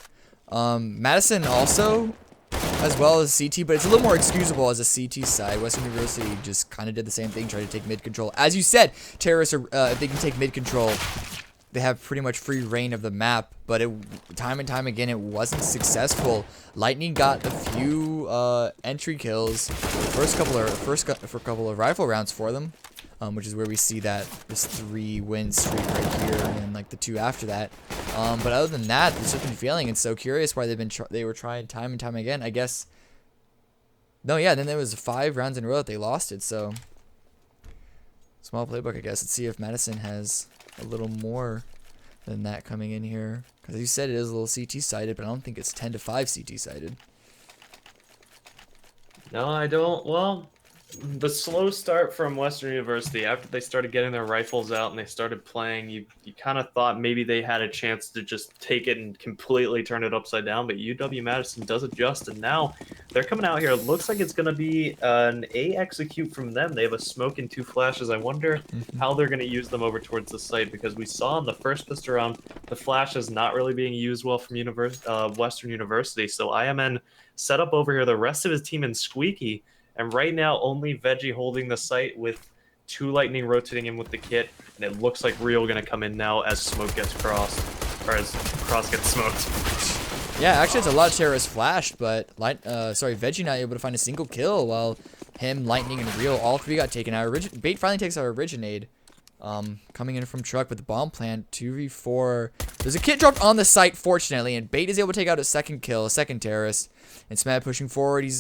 Madison also, as well as CT, but it's a little more excusable as a CT side. Western University just kind of did the same thing, tried to take mid control. As you said, terrorists are, if they can take mid control, they have pretty much free reign of the map, but time and time again, it wasn't successful. Lightning got a few entry kills, first couple of rifle rounds for them, which is where we see that this 3-win streak right here, and like the 2 after that. But other than that, they've just been failing, and so curious why they were trying time and time again. I guess. No, yeah. Then there was 5 rounds in a row that they lost it. So small playbook, I guess. Let's see if Madison has a little more than that coming in here, because you said it is a little CT sided, but I don't think it's 10-5 CT sided. No, I don't. Well, The slow start from Western University, after they started getting their rifles out and they started playing, you kind of thought maybe they had a chance to just take it and completely turn it upside down, but UW-Madison does adjust, and now they're coming out here. It looks like it's going to be an A execute from them. They have a smoke and 2 flashes. I wonder how they're going to use them over towards the site, because we saw in the first pistol round, the flash is not really being used well from Western University, so IMN set up over here the rest of his team in Squeaky. And right now, only Veggie holding the site with 2 Lightning rotating in with the kit. And it looks like Real going to come in now as smoke gets crossed. Or as cross gets smoked. Yeah, actually, it's a lot of terrorists flashed, but Veggie not able to find a single kill, while him, Lightning, and Real, all 3 got taken out. Bait finally takes out Originate. Coming in from Truck with the bomb plant, 2v4. There's a kit dropped on the site, fortunately, and Bait is able to take out a second kill, a second terrorist. And Smad pushing forward,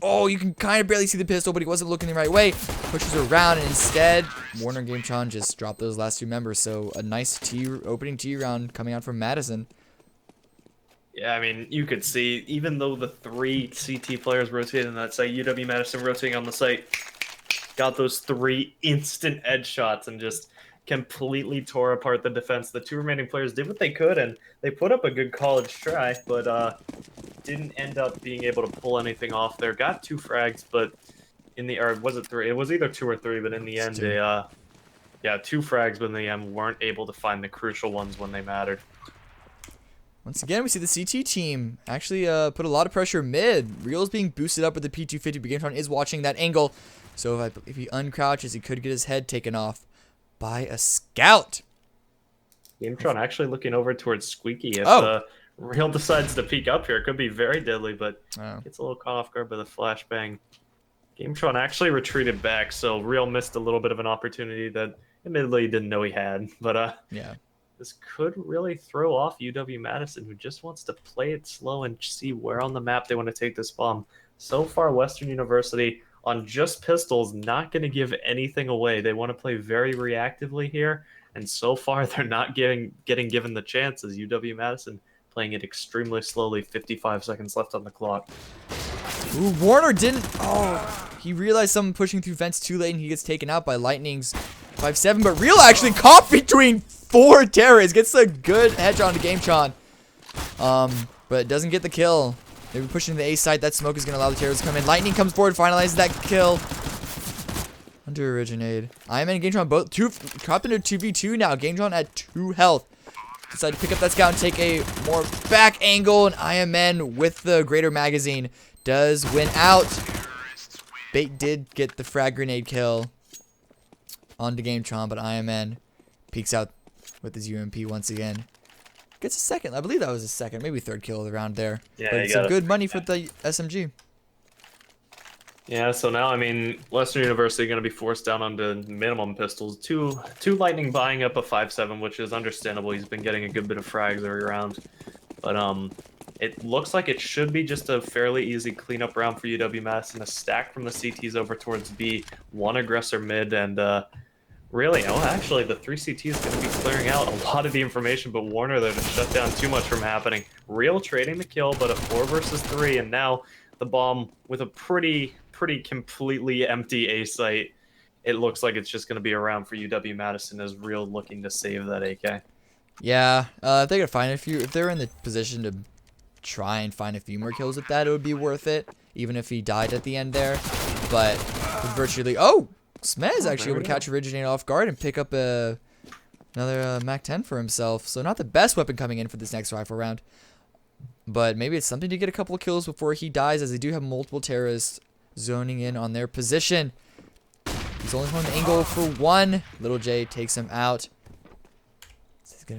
oh, you can kind of barely see the pistol, but he wasn't looking the right way. Pushes around, and instead, Warner and GameTron just dropped those last 2 members. So a nice opening T round coming out from Madison. Yeah, I mean, you could see, even though the 3 CT players rotated on that site, UW-Madison rotating on the site, got those 3 instant edge shots and just completely tore apart the defense. The 2 remaining players did what they could, and they put up a good college try, but didn't end up being able to pull anything off there. Got 2 frags, but or was it 3? It was either 2 or 3, but in the end, they 2 frags, but in the end weren't able to find the crucial ones when they mattered. Once again, we see the CT team actually put a lot of pressure mid. Real's being boosted up with the P250, but GameTron is watching that angle. So if he uncrouches, he could get his head taken off by a scout. GameTron actually looking over towards Squeaky. If Real decides to peek up here, it could be very deadly, but gets a little caught off guard by the flashbang. GameTron actually retreated back, so Real missed a little bit of an opportunity that admittedly he didn't know he had. But this could really throw off UW-Madison, who just wants to play it slow and see where on the map they want to take this bomb. So far, Western University on just pistols, not going to give anything away. They want to play very reactively here, and so far they're not getting given the chances. UW-Madison playing it extremely slowly, 55 seconds left on the clock. Ooh, Warner didn't... Oh, he realized someone pushing through vents too late, and he gets taken out by Lightning's 5-7, but Real actually caught between 4 terrorists. Gets a good headshot onto GameTron, but doesn't get the kill. They were pushing the A site. That smoke is going to allow the terrorists to come in. Lightning comes forward, finalizes that kill. Under Originate. IMN and GameTron both dropped into 2v2 now. GameTron at 2 health. Decided to pick up that scout and take a more back angle. And IMN with the greater magazine does win out. Bait did get the frag grenade kill onto GameTron, but IMN peeks out with his UMP once again. Gets a second. I believe that was his second, maybe 3rd kill of the round there. Yeah, but it's some good money for the SMG. Yeah, so now, I mean, Western University going to be forced down onto minimum pistols. Two Lightning buying up a 5.7, which is understandable. He's been getting a good bit of frags every round. But it looks like it should be just a fairly easy cleanup round for UW-Madison. A stack from the CTs over towards B, 1 aggressor mid, and really, actually, the 3 CT is going to be clearing out a lot of the information, but Warner there to shut down too much from happening. Real trading the kill, but a 4 versus 3, and now the bomb with a pretty completely empty A site. It looks like it's just going to be around for UW-Madison as Real looking to save that AK. Yeah, if they could find if they're in the position to try and find a few more kills with that, it would be worth it, even if he died at the end there. But with virtually, Smez actually able to catch Originate off guard and pick up another MAC-10 for himself. So not the best weapon coming in for this next rifle round. But maybe it's something to get a couple of kills before he dies, as they do have multiple terrorists zoning in on their position. He's only on the angle for 1. Little J takes him out.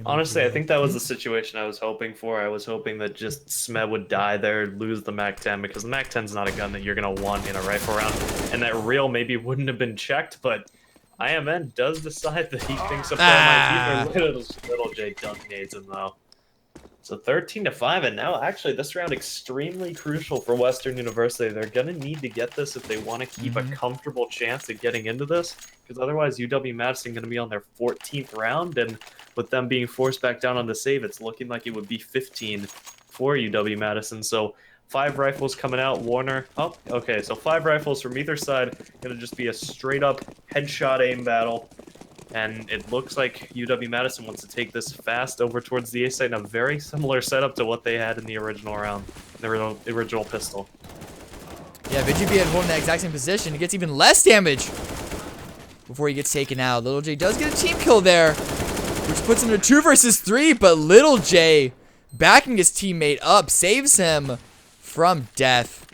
Honestly, I think that was the situation I was hoping for. I was hoping that just Smed would die there, lose the MAC-10, because the MAC-10's not a gun that you're going to want in a rifle round, and that Real maybe wouldn't have been checked, but IMN does decide that he thinks a 4 might be Little J dunk nades him, though. So 13-5, and now actually this round extremely crucial for Western University. They're going to need to get this if they want to keep a comfortable chance at getting into this, because otherwise UW-Madison going to be on their 14th round, and with them being forced back down on the save, it's looking like it would be 15 for UW-Madison. So 5 rifles coming out. Warner. Oh, okay. So 5 rifles from either side. Gonna just be a straight up headshot aim battle. And it looks like UW-Madison wants to take this fast over towards the A site in a very similar setup to what they had in the original round, the original pistol. Yeah, VGB had holding that exact same position. He gets even less damage before he gets taken out. Little J does get a team kill there, which puts him to 2 versus 3, but Little J, backing his teammate up, saves him from death.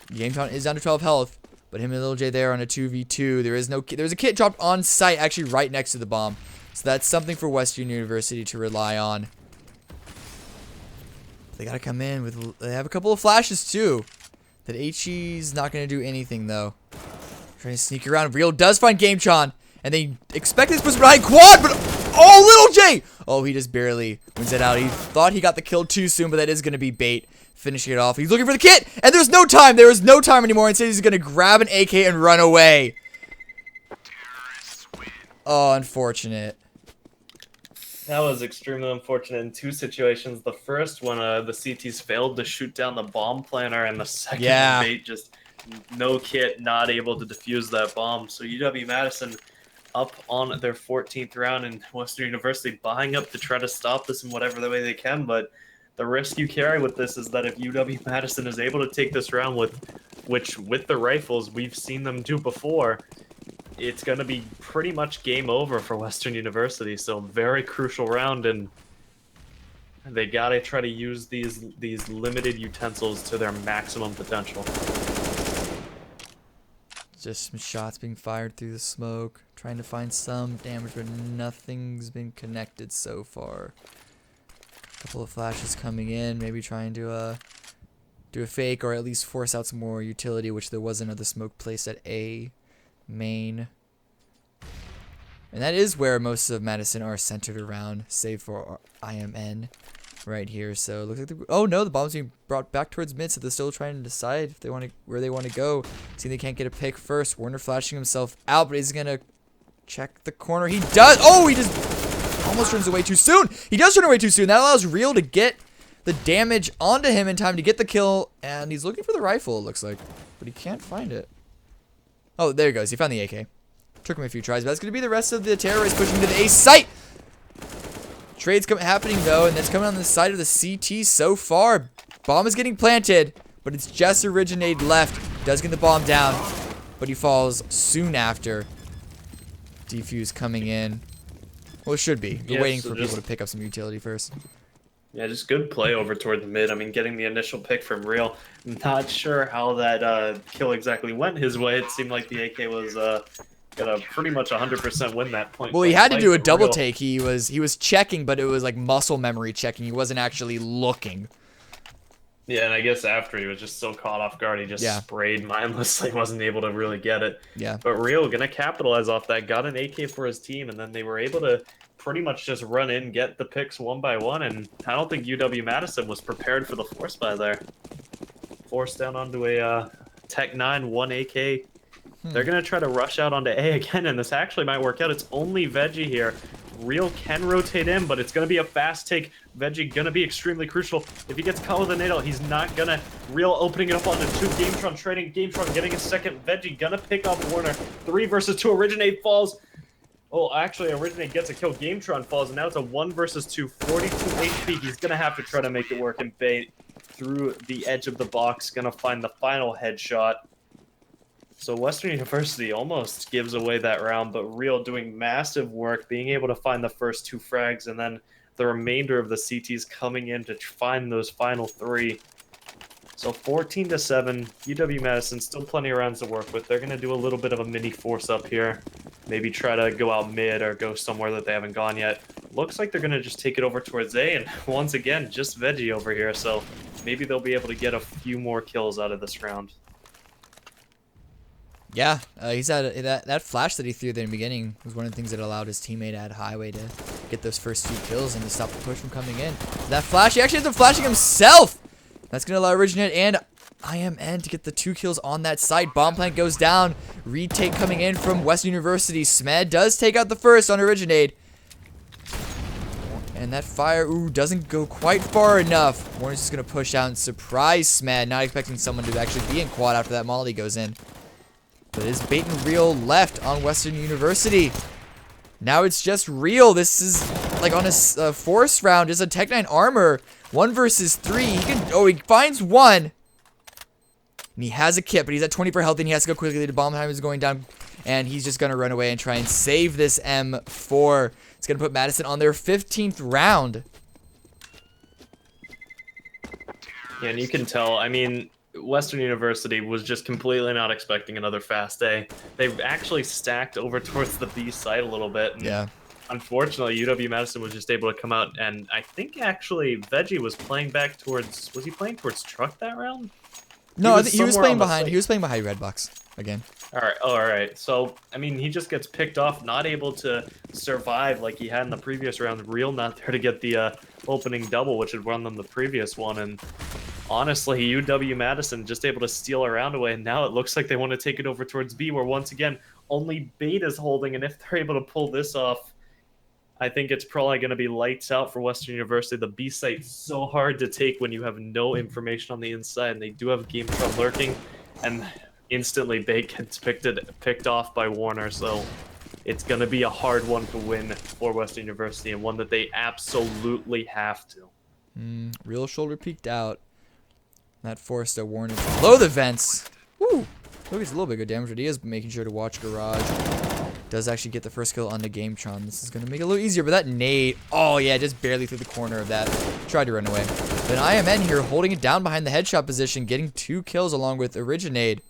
GameTron is down to 12 health. But him and Little J there on a 2v2. There's a kit dropped on site, actually right next to the bomb. So that's something for Western University to rely on. They gotta come in with. They have a couple of flashes too. That HE's not gonna do anything though. Trying to sneak around. Real does find GameTron, and they expect this person behind quad, but oh, Little J! Oh, he just barely wins it out. He thought he got the kill too soon, but that is gonna be bait. Finishing it off. He's looking for the kit, and there's no time. There is no time anymore. Instead, he's going to grab an AK and run away. Oh, unfortunate. That was extremely unfortunate in 2 situations. The first one, the CTs failed to shoot down the bomb planner, and the second bait just no kit, not able to defuse that bomb. So UW-Madison up on their 14th round, and Western University buying up to try to stop this in whatever the way they can, but the risk you carry with this is that if UW-Madison is able to take this round with the rifles we've seen them do before, it's going to be pretty much game over for Western University. So very crucial round, and they got to try to use these limited utensils to their maximum potential. Just some shots being fired through the smoke, trying to find some damage, but nothing's been connected so far. Couple of flashes coming in, maybe trying to do a fake or at least force out some more utility, which there was another smoke placed at A main. And that is where most of Madison are centered around, save for IMN right here. So it looks like oh no, the bomb's being brought back towards mid, so they're still trying to decide if they want to where they want to go. See, they can't get a pick first. Warner flashing himself out, but he's gonna check the corner. He does. Oh, he just almost turns away too soon. He does turn away too soon. That allows Real to get the damage onto him in time to get the kill. And he's looking for the rifle, it looks like. But he can't find it. Oh, there he goes. He found the AK. Took him a few tries, but that's going to be the rest of the terrorists pushing to the A site. Trades happening, though, and that's coming on the side of the CT so far. Bomb is getting planted, but it's just Originate left. Does get the bomb down, but he falls soon after. Defuse coming in. Well, it should be. We're waiting for people to pick up some utility first. Yeah, just good play over toward the mid. I mean, getting the initial pick from Real. Not sure how that kill exactly went his way. It seemed like the AK was gonna pretty much 100% win that point. Well, he had to do a double take. He was checking, but it was like muscle memory checking. He wasn't actually looking. Yeah, and I guess after he was just so caught off guard, he just sprayed mindlessly, wasn't able to really get it. Yeah. But Real gonna capitalize off that, got an AK for his team, and then they were able to pretty much just run in, get the picks one by one, and I don't think UW-Madison was prepared for the force buy there. Forced down onto a Tech 9, 1 AK. They're gonna try to rush out onto A again, and this actually might work out. It's only Veggie here. Real can rotate in, but it's going to be a fast take. Veggie going to be extremely crucial. If he gets caught with a nadle, he's not going to... Real opening it up onto 2. GameTron trading. GameTron getting a second. Veggie going to pick up Warner. 3 versus 2. Originate falls. Oh, actually, Originate gets a kill. GameTron falls, and now it's a 1 versus 2. 42 HP. He's going to have to try to make it work and bait through the edge of the box. Going to find the final headshot. So Western University almost gives away that round, but Real doing massive work, being able to find the first 2 frags, and then the remainder of the CTs coming in to find those final 3. So 14-7, UW-Madison, still plenty of rounds to work with. They're going to do a little bit of a mini force up here. Maybe try to go out mid or go somewhere that they haven't gone yet. Looks like they're going to just take it over towards A, and once again, just Veggie over here. So maybe they'll be able to get a few more kills out of this round. Yeah, he's had that flash that he threw there in the beginning was one of the things that allowed his teammate at Highway to get those first 2 kills and to stop the push from coming in. That flash, he actually ends up flashing himself. That's going to allow Originate and IMN to get the 2 kills on that site. Bomb plant goes down. Retake coming in from Western University. Smed does take out the first on Originate. And that fire, doesn't go quite far enough. Warner's just going to push out and surprise Smad. Not expecting someone to actually be in quad after that molly goes in. But it is bait and reel left on Western University. Now it's just real. This is like on his force round. Is a Tech 9 armor. 1 versus 3. He finds one. And he has a kit, but he's at 20 for health, and he has to go quickly. The bomb time is going down, and he's just going to run away and try and save this M4. It's going to put Madison on their 15th round. Yeah, and you can tell, I mean, Western University was just completely not expecting another fast day. They've actually stacked over towards the B side a little bit. And Yeah. unfortunately, UW-Madison was just able to come out, and I think actually Veggie was playing back towards, was he playing towards Truck that round? No, I think he was somewhere playing on the behind. site. He was playing behind Redbox again. All right. So, I mean, he just gets picked off, not able to survive like he had in the previous round. Real not there to get the opening double, which had won them the previous one. And honestly, UW-Madison just able to steal a round away, and now it looks like they want to take it over towards B, where once again, only Bait is holding, and if they're able to pull this off, I think it's probably going to be lights out for Western University. The B site's so hard to take when you have no information on the inside, and they do have Gametron lurking, and instantly Bait gets picked off by Warner, so it's going to be a hard one to win for Western University, and one that they absolutely have to. Real shoulder peeked out. That forced a Warner below the vents. Woo! Look, it's a little bit good damage, but he is making sure to watch Garage. Does actually get the first kill on the Gametron. This is going to make it a little easier, but that nade, oh yeah, just barely through the corner of that. Tried to run away. Then IMN here holding it down behind the headshot position, getting 2 kills along with Originade.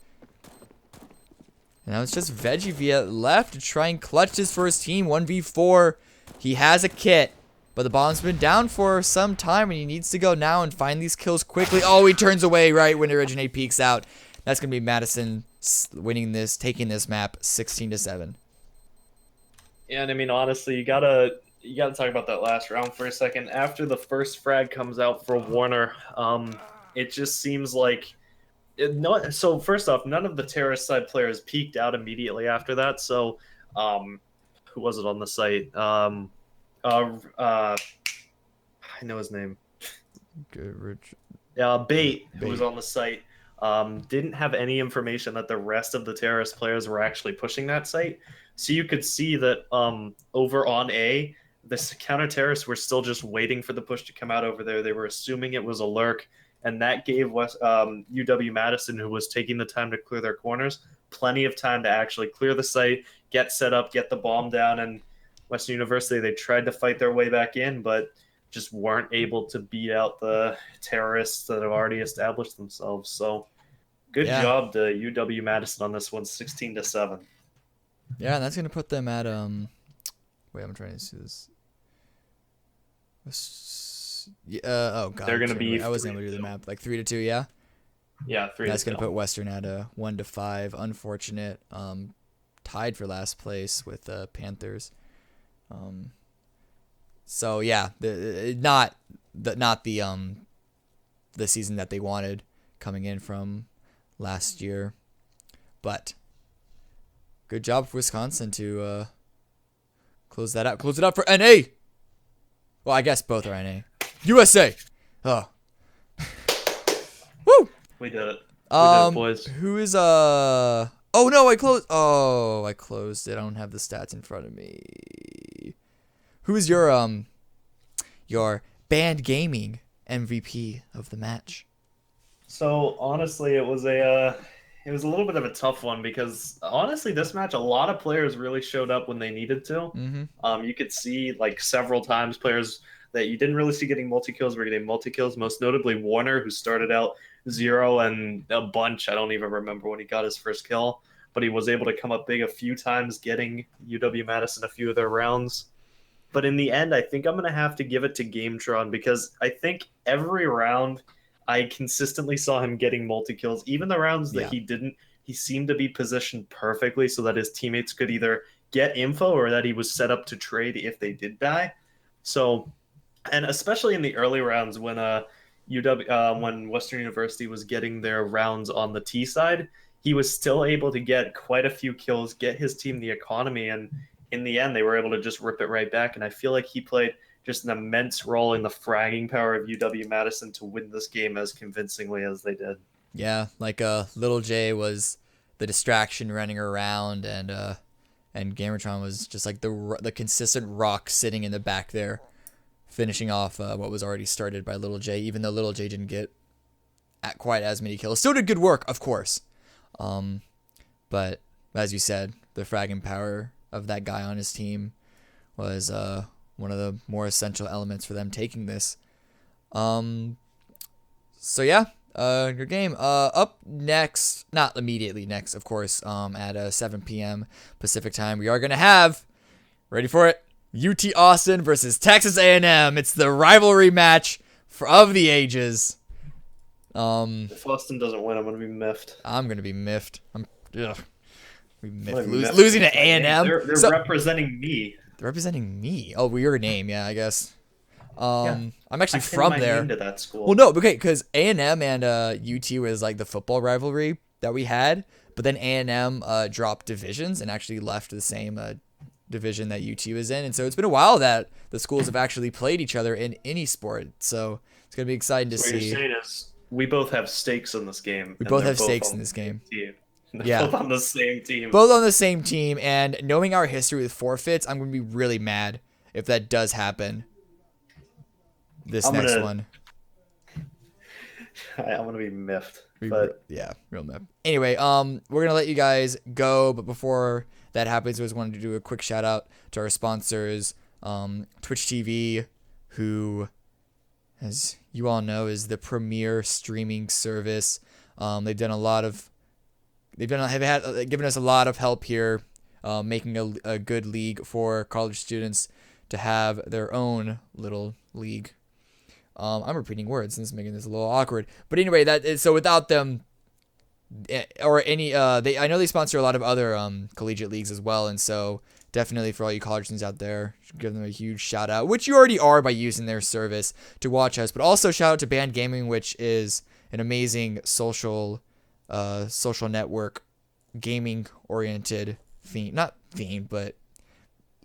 And now it's just Veggie via left to try and clutch this for his team. 1v4. He has a kit, but the bomb's been down for some time, and he needs to go now and find these kills quickly. Oh, he turns away right when Originade peeks out. That's going to be Madison winning this, taking this map 16-7. Yeah, and I mean, honestly, you gotta talk about that last round for a second. After the first frag comes out for Warner, it just seems like so first off, none of the terrorist side players peeked out immediately after that. So, who was it on the site? I know his name. Good, Rich. Bait, who was on the site, didn't have any information that the rest of the terrorist players were actually pushing that site. So you could see that over on A, the counter-terrorists were still just waiting for the push to come out over there. They were assuming it was a lurk, and that gave UW-Madison, who was taking the time to clear their corners, plenty of time to actually clear the site, get set up, get the bomb down, and Western University, they tried to fight their way back in, but just weren't able to beat out the terrorists that have already established themselves. So good job to UW-Madison on this one, 16-7. Yeah, and that's gonna put them at wait, I'm trying to see this. Oh god, They're gonna be I wasn't able to do the map. Like 3-2, yeah. Yeah, 3. That's gonna put Western at 1-5. Unfortunate. Tied for last place with Panthers. So yeah, not the season that they wanted coming in from last year, but. Good job for Wisconsin to close that out. Close it out for NA. Well, I guess both are NA. USA. Oh. Woo. We did it. We did it, boys. Who is Oh no, I closed. Oh, I closed it. I don't have the stats in front of me. Who is your band gaming MVP of the match? So honestly, it was a little bit of a tough one because honestly, this match, a lot of players really showed up when they needed to. Mm-hmm. You could see like several times players that you didn't really see getting multi-kills were getting multi-kills, most notably Warner, who started out 0 and a bunch. I don't even remember when he got his first kill, but he was able to come up big a few times, getting UW-Madison a few of their rounds. But in the end, I think I'm going to have to give it to Gametron because I think every round I consistently saw him getting multi-kills. Even the rounds that he didn't, he seemed to be positioned perfectly so that his teammates could either get info or that he was set up to trade if they did die. So, and especially in the early rounds when when Western University was getting their rounds on the T side, he was still able to get quite a few kills, get his team the economy, and in the end, they were able to just rip it right back. And I feel like he played just an immense role in the fragging power of UW-Madison to win this game as convincingly as they did. Yeah, like Little J was the distraction running around, and Gamertron was just like the consistent rock sitting in the back there, finishing off what was already started by Little J. Even though Little J didn't get quite as many kills, still did good work, of course. But as you said, the fragging power of that guy on his team was one of the more essential elements for them taking this. So yeah, your game. Up next, not immediately next, of course, at 7 p.m. Pacific time, we are going to have, ready for it, UT Austin versus Texas A&M. It's the rivalry match of the ages. If Austin doesn't win, I'm going to be miffed. I'm going to be miffed. Miffed. Losing to A&M. They're representing me. They're representing me. Oh, well, your name, yeah, I guess. I'm actually I pinned from my there. name to that school. Well, no, okay, because A&M and UT was like the football rivalry that we had, but then A&M dropped divisions and actually left the same division that UT was in, and so it's been a while that the schools have actually played each other in any sport. So it's gonna be exciting to What see. you're saying is we both have stakes in this game. We and both they're have stakes on in this the game. team. They're Yeah. both on the same team. Both on the same team, and knowing our history with forfeits, I'm gonna be really mad if that does happen. This next one. I'm gonna be miffed. But Yeah, real map. Anyway, we're gonna let you guys go, but before that happens, I just wanted to do a quick shout out to our sponsors, Twitch TV, who, as you all know, is the premier streaming service. They've given us a lot of help here, making a good league for college students to have their own little league. I'm repeating words, and this is making this a little awkward. But anyway, so without them, or any, I know they sponsor a lot of other collegiate leagues as well, and so definitely for all you college students out there, give them a huge shout out, which you already are by using their service to watch us. But also shout out to Band Gaming, which is an amazing social network, gaming oriented but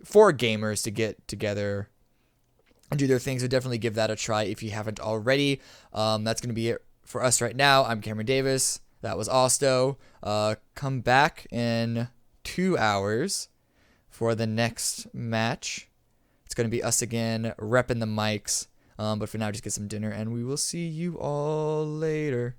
for gamers to get together and do their things. So definitely give that a try if you haven't already. That's going to be it for us right now. I'm Cameron Davis. That was Osto. Come back in 2 hours for the next match. It's going to be us again, repping the mics. But for now, just get some dinner, and we will see you all later.